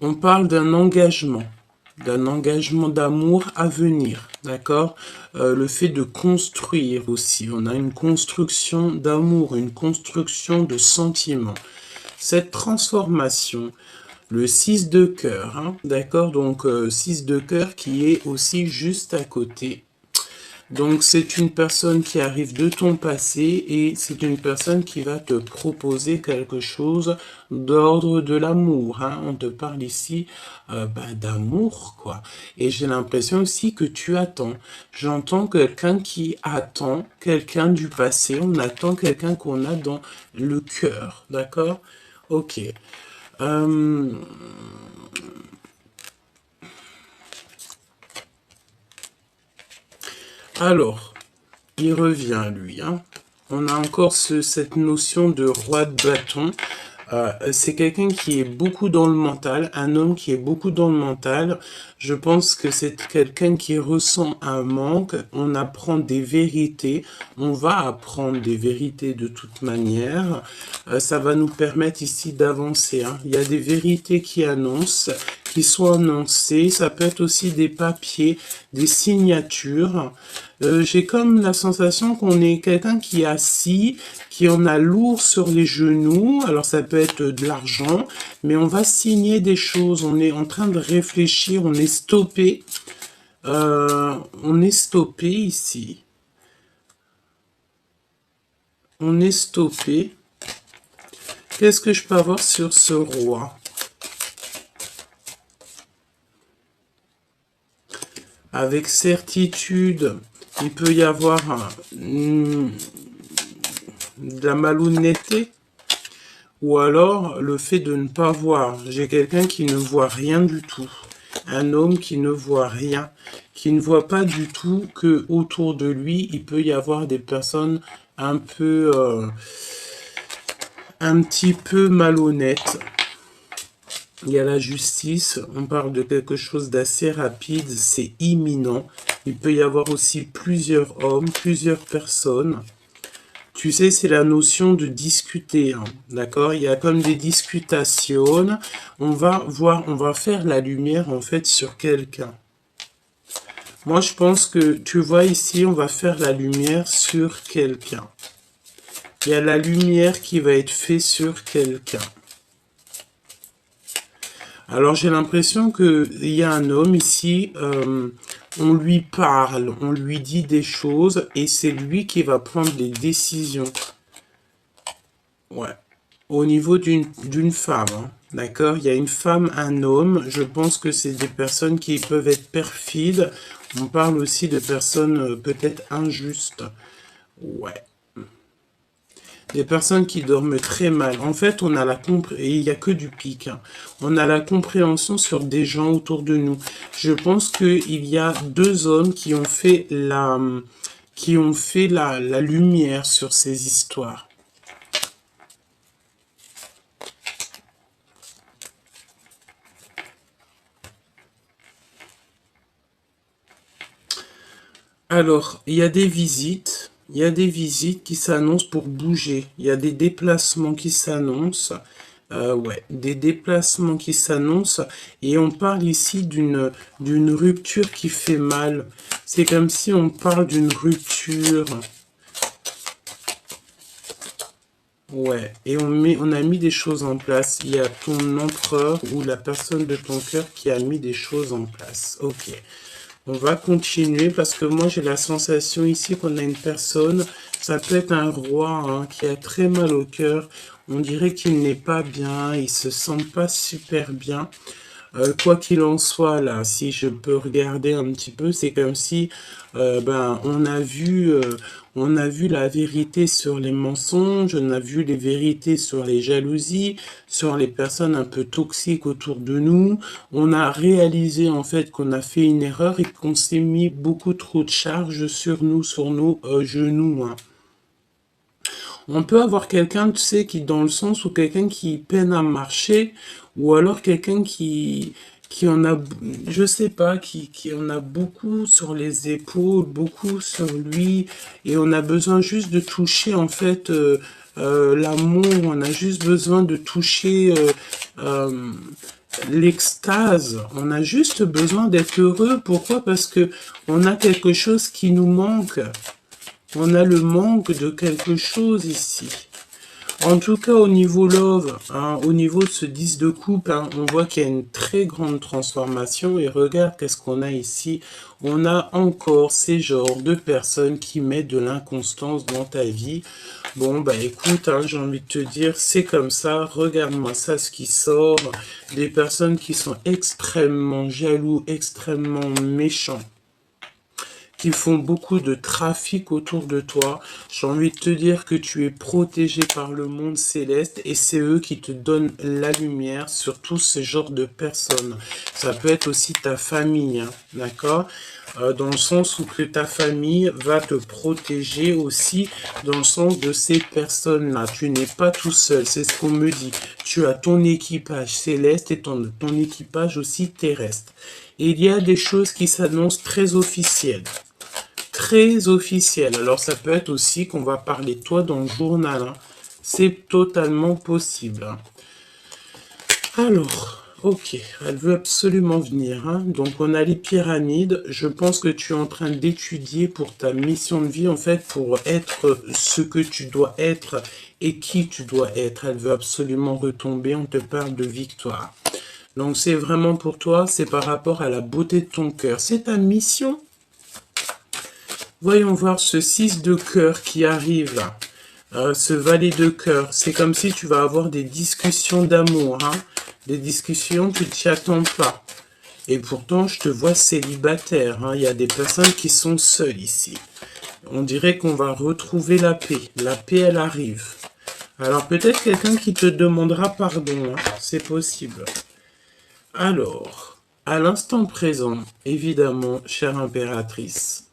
on parle d'un engagement d'amour à venir, d'accord? Le fait de construire aussi. On a une construction d'amour, une construction de sentiments. Cette transformation, le 6 de cœur, hein, d'accord? Donc 6 de cœur qui est aussi juste à côté. Donc c'est une personne qui arrive de ton passé et c'est une personne qui va te proposer quelque chose d'ordre de l'amour. Hein. On te parle ici d'amour, quoi. Et j'ai l'impression aussi que tu attends. J'entends quelqu'un qui attend, quelqu'un du passé. On attend quelqu'un qu'on a dans le cœur, d'accord? Ok. Euh, alors, il revient, lui. Hein. On a encore cette notion de roi de bâton. C'est quelqu'un qui est beaucoup dans le mental, un homme qui est beaucoup dans le mental. Je pense que c'est quelqu'un qui ressent un manque. On apprend des vérités. On va apprendre des vérités de toute manière. Ça va nous permettre ici d'avancer. Hein. Il y a des vérités qui sont annoncées. Ça peut être aussi des papiers, des signatures. J'ai comme la sensation qu'on est quelqu'un qui est assis, qui en a lourd sur les genoux. Alors ça peut être de l'argent, mais on va signer des choses. On est en train de réfléchir, on est stoppé. On est stoppé ici. On est stoppé. Qu'est-ce que je peux avoir sur ce roi? Avec certitude, il peut y avoir de la malhonnêteté ou alors le fait de ne pas voir. J'ai quelqu'un qui ne voit rien du tout. Un homme qui ne voit rien, qui ne voit pas du tout que autour de lui, il peut y avoir des personnes un peu, un petit peu malhonnêtes. Il y a la justice, on parle de quelque chose d'assez rapide, c'est imminent. Il peut y avoir aussi plusieurs hommes, plusieurs personnes. Tu sais, c'est la notion de discuter, hein, d'accord? Il y a comme des discutations. On va voir, on va faire la lumière en fait sur quelqu'un. Moi, je pense que, tu vois ici, on va faire la lumière sur quelqu'un. Il y a la lumière qui va être faite sur quelqu'un. Alors j'ai l'impression qu'il y a un homme ici, on lui parle, on lui dit des choses et c'est lui qui va prendre les décisions. Ouais. Au niveau d'une femme, hein, d'accord? Il y a une femme, un homme, je pense que c'est des personnes qui peuvent être perfides. On parle aussi de personnes peut-être injustes. Ouais. Des personnes qui dorment très mal. En fait, on a la et il n'y a que du pic. Hein. On a la compréhension sur des gens autour de nous. Je pense qu'il y a deux hommes qui ont fait la lumière sur ces histoires. Alors, il y a des visites. Il y a des visites qui s'annoncent pour bouger. Il y a des déplacements qui s'annoncent. Ouais, des déplacements qui s'annoncent. Et on parle ici d'une rupture qui fait mal. C'est comme si on parle d'une rupture. Ouais, et on a mis des choses en place. Il y a ton empereur ou la personne de ton cœur qui a mis des choses en place. Ok. On va continuer parce que moi j'ai la sensation ici qu'on a une personne, ça peut être un roi hein, qui a très mal au cœur. On dirait qu'il n'est pas bien, il se sent pas super bien. Quoi qu'il en soit, là, si je peux regarder un petit peu, c'est comme si, ben, on a vu la vérité sur les mensonges, on a vu les vérités sur les jalousies, sur les personnes un peu toxiques autour de nous. On a réalisé en fait qu'on a fait une erreur et qu'on s'est mis beaucoup trop de charges sur nos genoux, hein. On peut avoir quelqu'un, tu sais, qui dans le sens où quelqu'un qui peine à marcher, ou alors quelqu'un qui en a, je sais pas, qui en a beaucoup sur les épaules, beaucoup sur lui, et on a besoin juste de toucher, en fait, l'amour, on a juste besoin de toucher euh, l'extase, on a juste besoin d'être heureux. Pourquoi? Parce que on a quelque chose qui nous manque. On a le manque de quelque chose ici. En tout cas, au niveau love, hein, au niveau de ce 10 de coupe, hein, on voit qu'il y a une très grande transformation. Et regarde qu'est-ce qu'on a ici. On a encore ces genres de personnes qui mettent de l'inconstance dans ta vie. Bon, bah écoute, hein, j'ai envie de te dire, c'est comme ça. Regarde-moi ça, ce qui sort. Des personnes qui sont extrêmement jaloux, extrêmement méchants, qui font beaucoup de trafic autour de toi. J'ai envie de te dire que tu es protégé par le monde céleste et c'est eux qui te donnent la lumière sur tout ce genre de personnes. Ça peut être aussi ta famille, hein, d'accord? Dans le sens où que ta famille va te protéger aussi dans le sens de ces personnes-là. Tu n'es pas tout seul, c'est ce qu'on me dit. Tu as ton équipage céleste et ton équipage aussi terrestre. Et il y a des choses qui s'annoncent très officielles. Très officiel. Alors ça peut être aussi qu'on va parler de toi dans le journal, hein. C'est totalement possible, hein. Alors, ok, elle veut absolument venir, hein. Donc on a les pyramides. Je pense que tu es en train d'étudier pour ta mission de vie, en fait, pour être ce que tu dois être et qui tu dois être. Elle veut absolument retomber. On te parle de victoire. Donc c'est vraiment pour toi, c'est par rapport à la beauté de ton cœur. C'est ta mission. Voyons voir ce 6 de cœur qui arrive là. Ce valet de cœur. C'est comme si tu vas avoir des discussions d'amour, hein. Des discussions que tu t'y attends pas. Et pourtant, je te vois célibataire, hein. Il y a des personnes qui sont seules ici. On dirait qu'on va retrouver la paix. La paix, elle arrive. Alors peut-être quelqu'un qui te demandera pardon, hein. C'est possible. Alors, à l'instant présent, évidemment, chère impératrice,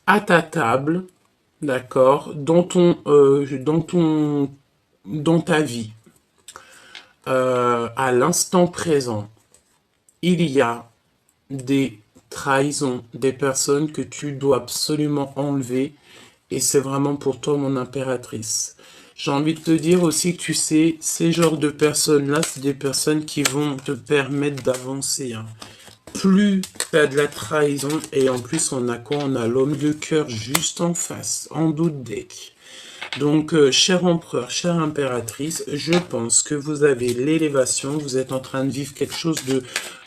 à ta table, d'accord, dans ta vie, à l'instant présent, il y a des trahisons, des personnes que tu dois absolument enlever, et c'est vraiment pour toi, mon impératrice. J'ai envie de te dire aussi que tu sais, ces genres de personnes-là, c'est des personnes qui vont te permettre d'avancer, hein. Plus tu as de la trahison, et en plus on a quoi? On a l'homme de cœur juste en face, en doute deck. Donc, cher empereur, chère impératrice, je pense que vous avez l'élévation, vous êtes en train de vivre quelque chose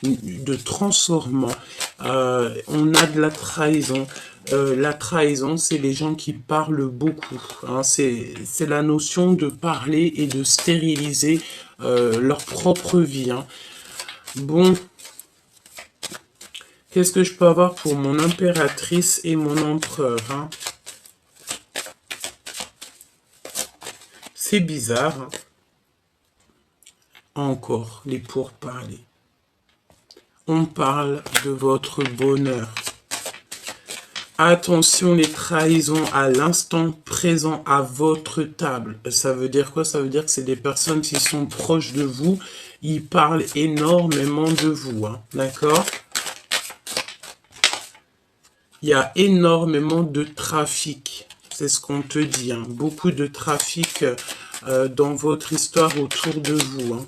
de transformant. On a de la trahison. La trahison, c'est les gens qui parlent beaucoup, hein. C'est la notion de parler et de stériliser leur propre vie, hein. Bon, qu'est-ce que je peux avoir pour mon impératrice et mon empereur, hein? C'est bizarre, hein. Encore les pourparlers. On parle de votre bonheur. Attention les trahisons à l'instant présent à votre table. Ça veut dire quoi? Ça veut dire que c'est des personnes qui sont proches de vous. Ils parlent énormément de vous, hein. D'accord? Il y a énormément de trafic. C'est ce qu'on te dit, hein. Beaucoup de trafic dans votre histoire autour de vous, hein.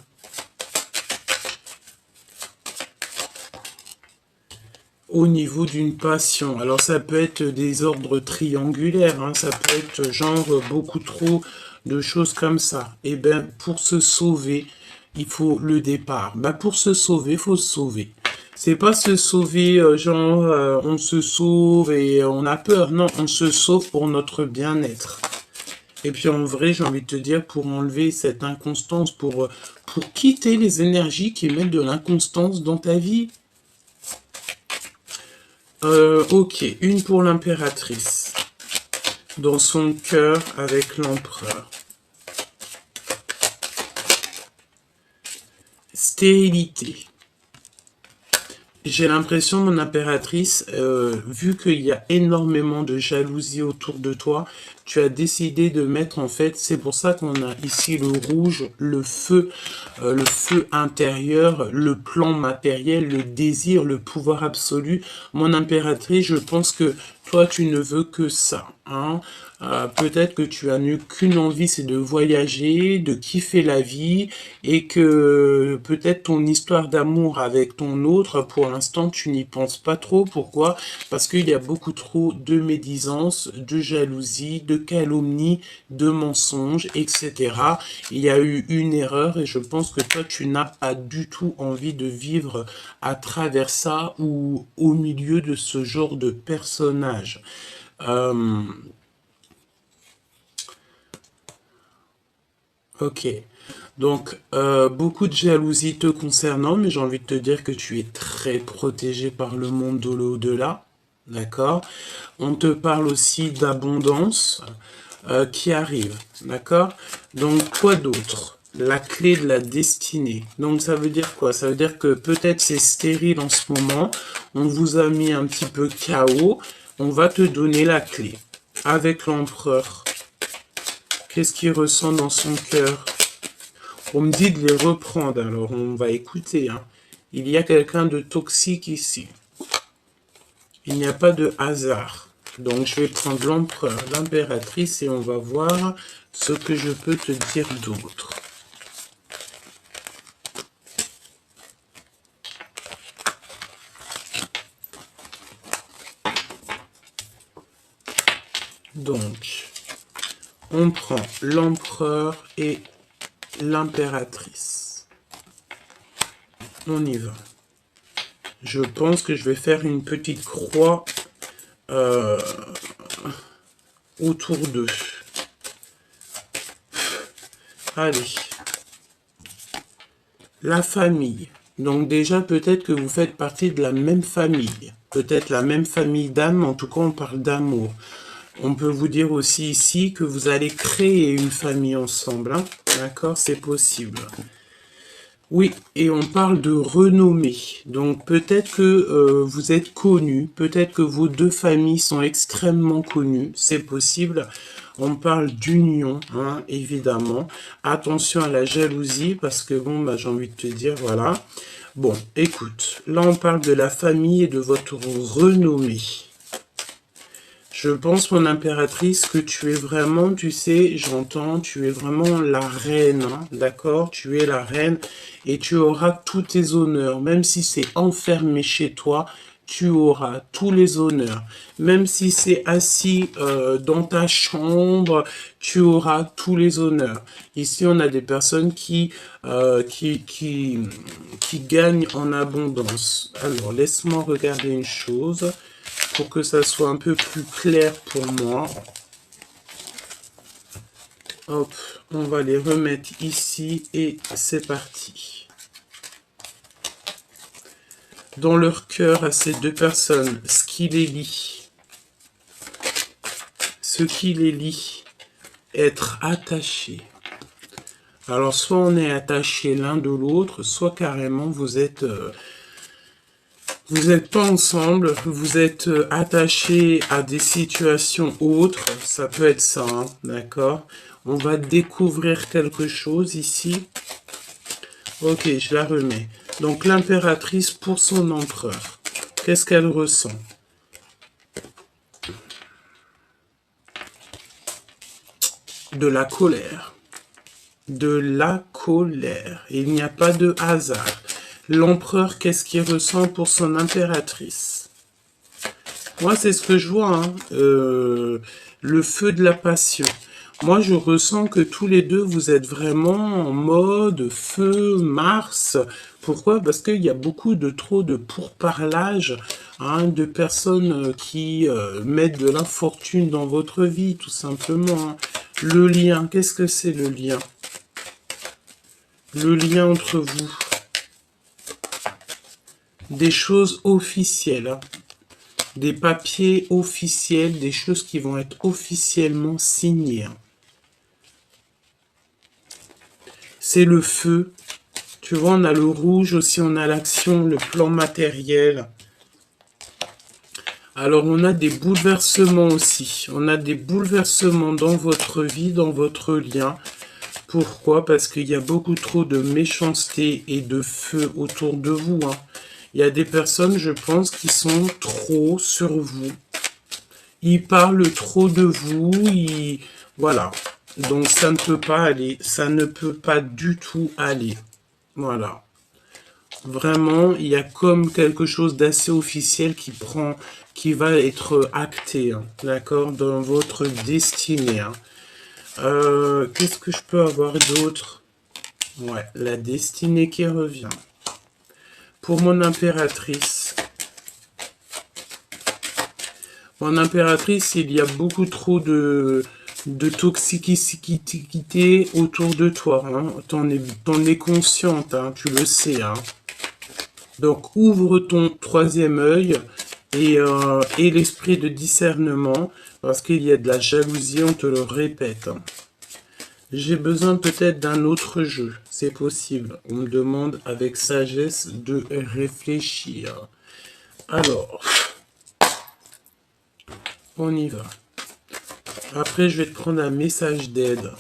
Au niveau d'une passion. Alors ça peut être des ordres triangulaires, hein. Ça peut être genre beaucoup trop de choses comme ça. Et bien, pour se sauver, il faut le départ. Ben, pour se sauver, il faut se sauver. C'est pas se sauver, genre, on se sauve et on a peur. Non, on se sauve pour notre bien-être. Et puis en vrai, j'ai envie de te dire, pour enlever cette inconstance, pour quitter les énergies qui mettent de l'inconstance dans ta vie. Ok, une pour l'impératrice. Dans son cœur avec l'empereur. Stérilité. J'ai l'impression, mon impératrice, vu qu'il y a énormément de jalousie autour de toi, tu as décidé de mettre, en fait, c'est pour ça qu'on a ici le rouge, le feu intérieur, le plan matériel, le désir, le pouvoir absolu. Mon impératrice, je pense que toi, tu ne veux que ça, hein. Peut-être que tu as qu'une envie, c'est de voyager, de kiffer la vie, et que peut-être ton histoire d'amour avec ton autre, pour l'instant, tu n'y penses pas trop. Pourquoi? Parce qu'il y a beaucoup trop de médisance, de jalousie, de calomnie, de mensonges, etc. Il y a eu une erreur et je pense que toi, tu n'as pas du tout envie de vivre à travers ça ou au milieu de ce genre de personnage. Ok, donc beaucoup de jalousie te concernant, mais j'ai envie de te dire que tu es très protégé par le monde de l'au-delà, d'accord? On te parle aussi d'abondance qui arrive, d'accord? Donc quoi d'autre? La clé de la destinée. Donc ça veut dire quoi? Ça veut dire que peut-être c'est stérile en ce moment, on vous a mis un petit peu KO, on va te donner la clé. Avec l'empereur, qu'est-ce qu'il ressent dans son cœur? On me dit de les reprendre, alors on va écouter, hein. Il y a quelqu'un de toxique ici. Il n'y a pas de hasard. Donc je vais prendre l'empereur, l'impératrice et on va voir ce que je peux te dire d'autre. Donc, on prend l'empereur et l'impératrice. On y va. Je pense que je vais faire une petite croix autour d'eux. Allez. La famille. Donc déjà, peut-être que vous faites partie de la même famille. Peut-être la même famille d'âme, en tout cas, on parle d'amour. On peut vous dire aussi ici que vous allez créer une famille ensemble. Hein. D'accord? C'est possible. Oui, et on parle de renommée. Donc peut-être que vous êtes connus, peut-être que vos deux familles sont extrêmement connues, c'est possible. On parle d'union, hein, évidemment. Attention à la jalousie, parce que bon, bah, j'ai envie de te dire, voilà. Bon, écoute, là on parle de la famille et de votre renommée. Je pense, mon impératrice, que tu es vraiment, tu sais, j'entends, tu es vraiment la reine, hein, d'accord? Tu es la reine et tu auras tous tes honneurs. Même si c'est enfermé chez toi, tu auras tous les honneurs. Même si c'est assis dans ta chambre, tu auras tous les honneurs. Ici, on a des personnes qui gagnent en abondance. Alors, laisse-moi regarder une chose pour que ça soit un peu plus clair pour moi. Hop, on va les remettre ici et c'est parti. Dans leur cœur à ces deux personnes, ce qui les lie, être attaché. Alors soit on est attaché l'un de l'autre, soit carrément vous êtes pas ensemble, vous êtes attachés à des situations autres, ça peut être ça, hein, d'accord? On va découvrir quelque chose ici. Ok, je la remets. Donc l'impératrice pour son empereur, qu'est-ce qu'elle ressent? De la colère. De la colère. Il n'y a pas de hasard. L'empereur, qu'est-ce qu'il ressent pour son impératrice? Moi, c'est ce que je vois, hein. Le feu de la passion. Moi, je ressens que tous les deux, vous êtes vraiment en mode feu, Mars. Pourquoi? Parce qu'il y a beaucoup de trop de pourparlage, hein, de personnes qui mettent de l'infortune dans votre vie, tout simplement, hein. Le lien, qu'est-ce que c'est le lien? Le lien entre vous. Des choses officielles, hein. Des papiers officiels, des choses qui vont être officiellement signées, hein. C'est le feu. Tu vois, on a le rouge aussi, on a l'action, le plan matériel. Alors, on a des bouleversements aussi. On a des bouleversements dans votre vie, dans votre lien. Pourquoi? Parce qu'il y a beaucoup trop de méchanceté et de feu autour de vous, hein. Il y a des personnes, je pense, qui sont trop sur vous. Ils parlent trop de vous. Voilà. Donc, ça ne peut pas aller. Ça ne peut pas du tout aller. Voilà. Vraiment, il y a comme quelque chose d'assez officiel qui va être acté, hein, d'accord, dans votre destinée, hein. Qu'est-ce que je peux avoir d'autre? Ouais, la destinée qui revient. Pour mon impératrice. Mon impératrice, il y a beaucoup trop de toxicité autour de toi, hein. T'en es consciente, hein, tu le sais, hein. Donc, ouvre ton troisième œil et l'esprit de discernement, parce qu'il y a de la jalousie, on te le répète, hein. J'ai besoin peut-être d'un autre jeu, c'est possible. On me demande avec sagesse de réfléchir. Alors, on y va. Après, je vais te prendre un message d'aide.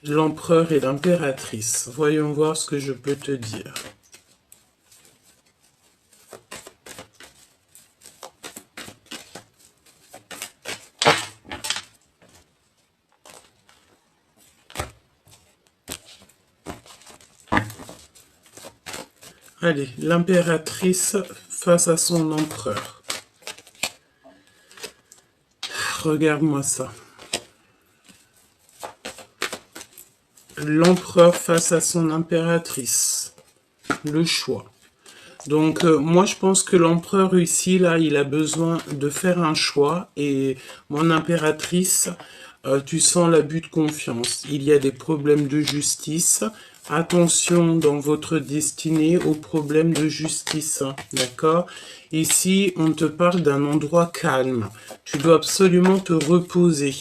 L'empereur et l'impératrice. Voyons voir ce que je peux te dire. Allez, l'impératrice face à son empereur. Regarde-moi ça. L'empereur face à son impératrice. Le choix. Donc, moi, je pense que l'empereur ici, là, il a besoin de faire un choix. Et mon impératrice, tu sens l'abus de confiance. Il y a des problèmes de justice. Attention dans votre destinée aux problèmes de justice, hein, d'accord? Ici, on te parle d'un endroit calme. Tu dois absolument te reposer.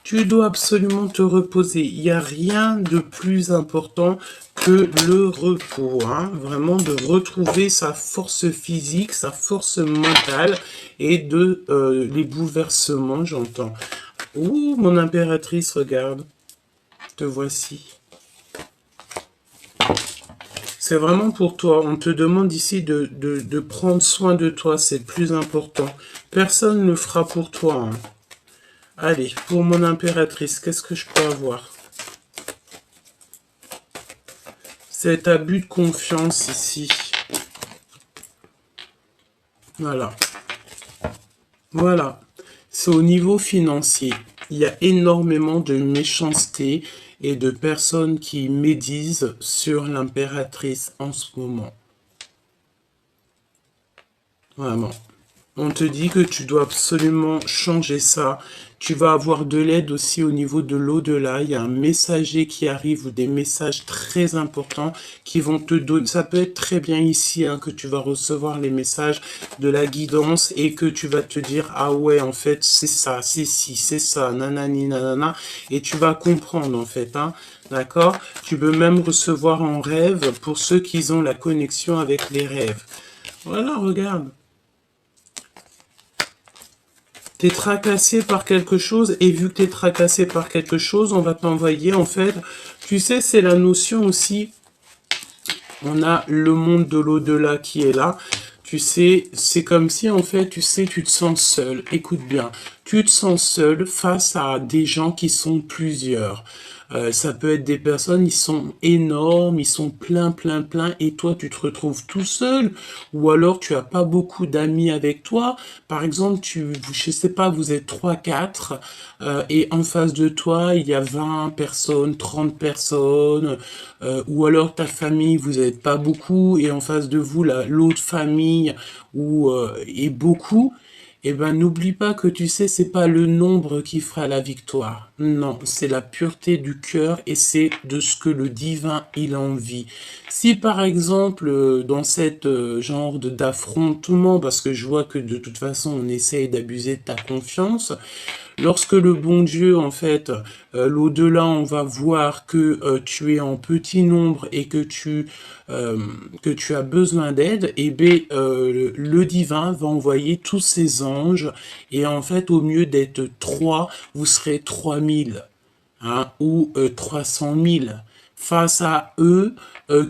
Tu dois absolument te reposer. Il n'y a rien de plus important que le repos, hein. Vraiment de retrouver sa force physique, sa force mentale et de les bouleversements, j'entends. Ouh, mon impératrice, regarde. Te voici. C'est vraiment pour toi. On te demande ici de prendre soin de toi. C'est le plus important. Personne ne le fera pour toi, hein. Allez, pour mon impératrice, qu'est-ce que je peux avoir? Cet abus de confiance ici. Voilà. Voilà. C'est au niveau financier. Il y a énormément de méchanceté et de personnes qui médisent sur l'impératrice en ce moment. Vraiment. On te dit que tu dois absolument changer ça. Tu vas avoir de l'aide aussi au niveau de l'au-delà. Il y a un messager qui arrive ou des messages très importants qui vont te donner. Ça peut être très bien ici, hein, que tu vas recevoir les messages de la guidance et que tu vas te dire, ah ouais, en fait, c'est ça, c'est ci, c'est ça, nanani, nanana. Et tu vas comprendre, en fait, hein. D'accord? Tu peux même recevoir en rêve pour ceux qui ont la connexion avec les rêves. Voilà, regarde. T'es tracassé par quelque chose, et vu que t'es tracassé par quelque chose, on va t'envoyer, en fait, tu sais, c'est la notion aussi, on a le monde de l'au-delà qui est là, tu sais, c'est comme si, en fait, tu sais, tu te sens seul, écoute bien, tu te sens seul face à des gens qui sont plusieurs. Ça peut être des personnes, ils sont énormes, ils sont plein, et toi, tu te retrouves tout seul, ou alors tu as pas beaucoup d'amis avec toi. Par exemple, je sais pas, vous êtes trois, quatre, et en face de toi, il y a 20 personnes, 30 personnes, ou alors ta famille, vous n'êtes pas beaucoup, et en face de vous, l'autre famille, est beaucoup. Eh ben, n'oublie pas que tu sais, c'est pas le nombre qui fera la victoire. Non, c'est la pureté du cœur et c'est de ce que le divin il a envie. Si par exemple, dans cette genre d'affrontement, parce que je vois que de toute façon on essaye d'abuser de ta confiance, lorsque le bon Dieu, en fait, l'au-delà, on va voir que tu es en petit nombre et que tu as besoin d'aide, et bien, le divin va envoyer tous ses anges, et en fait, au mieux d'être 3, vous serez 3000, hein, ou 300 000, face à eux,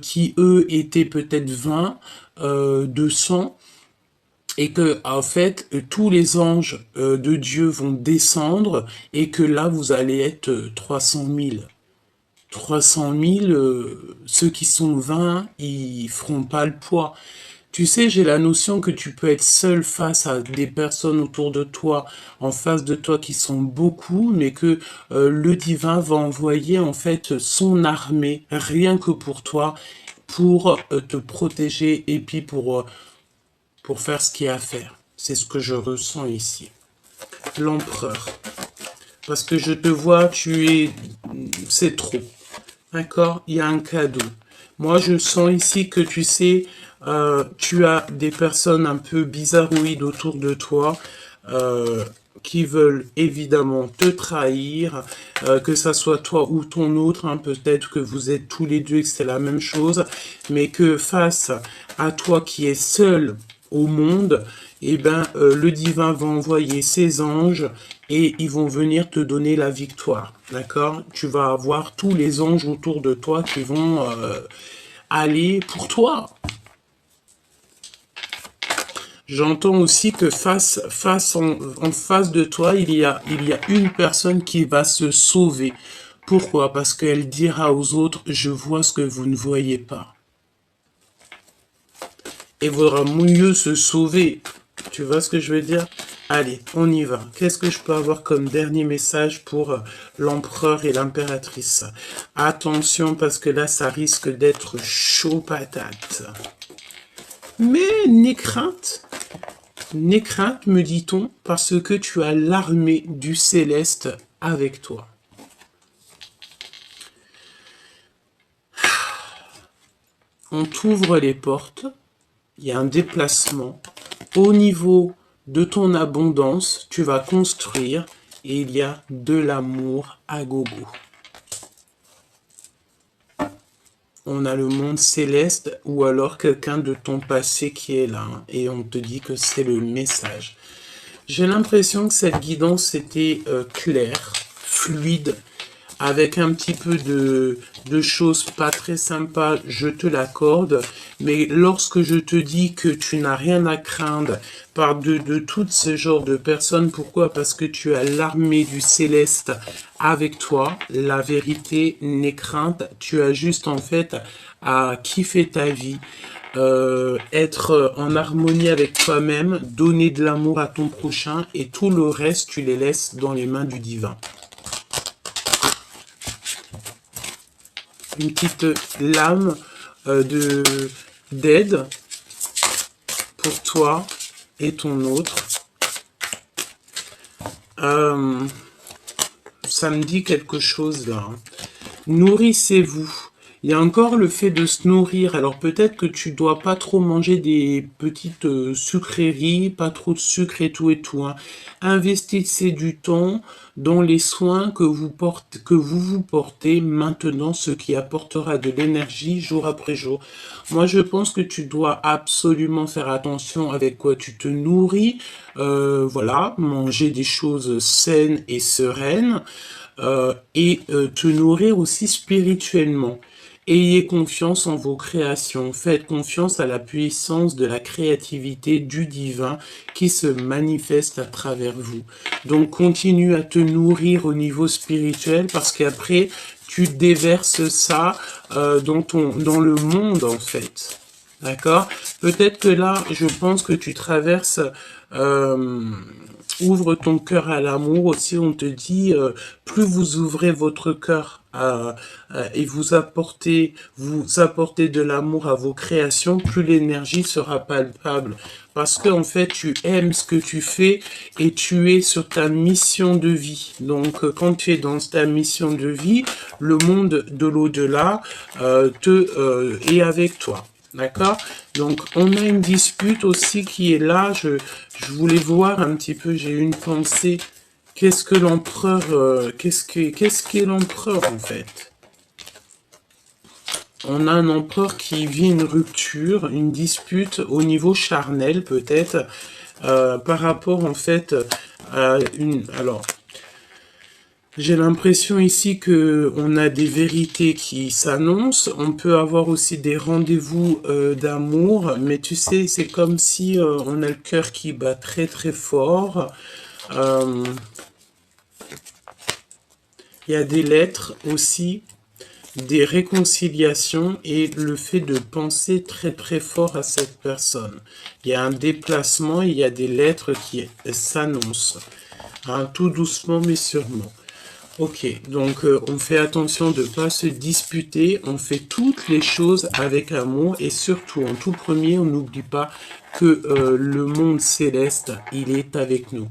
qui eux étaient peut-être 20, 200, et que en fait tous les anges de Dieu vont descendre et que là vous allez être 300 000. 300 000, ceux qui sont 20, ils feront pas le poids. Tu sais, j'ai la notion que tu peux être seul face à des personnes autour de toi, en face de toi qui sont beaucoup, mais que le divin va envoyer en fait son armée, rien que pour toi, pour te protéger et puis pour faire ce qu'il y a à faire. C'est ce que je ressens ici. L'empereur. Parce que je te vois, c'est trop. D'accord? Il y a un cadeau. Moi, je sens ici que tu sais, tu as des personnes un peu bizarroïdes autour de toi, qui veulent évidemment te trahir, que ça soit toi ou ton autre, hein, peut-être que vous êtes tous les deux et que c'est la même chose, mais que face à toi qui es seul au monde, eh ben, le divin va envoyer ses anges et ils vont venir te donner la victoire, d'accord? Tu vas avoir tous les anges autour de toi qui vont aller pour toi. J'entends aussi que en face de toi, il y a une personne qui va se sauver. Pourquoi? Parce qu'elle dira aux autres, je vois ce que vous ne voyez pas. Et vaudra mieux se sauver. Tu vois ce que je veux dire? Allez, on y va. Qu'est-ce que je peux avoir comme dernier message pour l'empereur et l'impératrice? Attention, parce que là, ça risque d'être chaud patate. Mais n'aie crainte, me dit-on, parce que tu as l'armée du céleste avec toi. On t'ouvre les portes, il y a un déplacement. Au niveau de ton abondance, tu vas construire et il y a de l'amour à gogo. On a le monde céleste ou alors quelqu'un de ton passé qui est là, hein, et on te dit que c'est le message. J'ai l'impression que cette guidance était claire, fluide, avec un petit peu de choses pas très sympas, je te l'accorde, mais lorsque je te dis que tu n'as rien à craindre de tout ce genre de personnes, pourquoi? Parce que tu as l'armée du céleste avec toi, la vérité n'est crainte, tu as juste en fait à kiffer ta vie, être en harmonie avec toi-même, donner de l'amour à ton prochain et tout le reste, tu les laisses dans les mains du divin. Une petite lame d'aide pour toi et ton autre. Ça me dit quelque chose là. Nourrissez-vous. Il y a encore le fait de se nourrir. Alors peut-être que tu dois pas trop manger des petites sucreries, pas trop de sucre et tout hein. Investissez du temps dans les soins que vous vous portez maintenant, ce qui apportera de l'énergie jour après jour. Moi, je pense que tu dois absolument faire attention avec quoi tu te nourris. Voilà, manger des choses saines et sereines. Et te nourrir aussi spirituellement. Ayez confiance en vos créations. Faites confiance à la puissance de la créativité du divin qui se manifeste à travers vous. Donc, continue à te nourrir au niveau spirituel parce qu'après, tu déverses ça dans le monde, en fait. D'accord? Peut-être que là, je pense que tu traverses... ouvre ton cœur à l'amour aussi. On te dit, plus vous ouvrez votre cœur et vous apportez de l'amour à vos créations, plus l'énergie sera palpable. Parce que en fait, tu aimes ce que tu fais et tu es sur ta mission de vie. Donc, quand tu es dans ta mission de vie, le monde de l'au-delà est avec toi. D'accord? Donc, on a une dispute aussi qui est là. Je voulais voir un petit peu, j'ai eu une pensée. Qu'est-ce que l'empereur... qu'est-ce qu'est l'empereur, en fait? On a un empereur qui vit une rupture, une dispute au niveau charnel, peut-être, par rapport, en fait, à une... Alors... J'ai l'impression ici que on a des vérités qui s'annoncent. On peut avoir aussi des rendez-vous d'amour, mais tu sais, c'est comme si on a le cœur qui bat très très fort. Il y a des lettres aussi, des réconciliations et le fait de penser très très fort à cette personne. Il y a un déplacement, il y a des lettres qui s'annoncent, hein, tout doucement mais sûrement. Ok, donc on fait attention de ne pas se disputer, on fait toutes les choses avec amour et surtout, en tout premier, on n'oublie pas que le monde céleste, il est avec nous.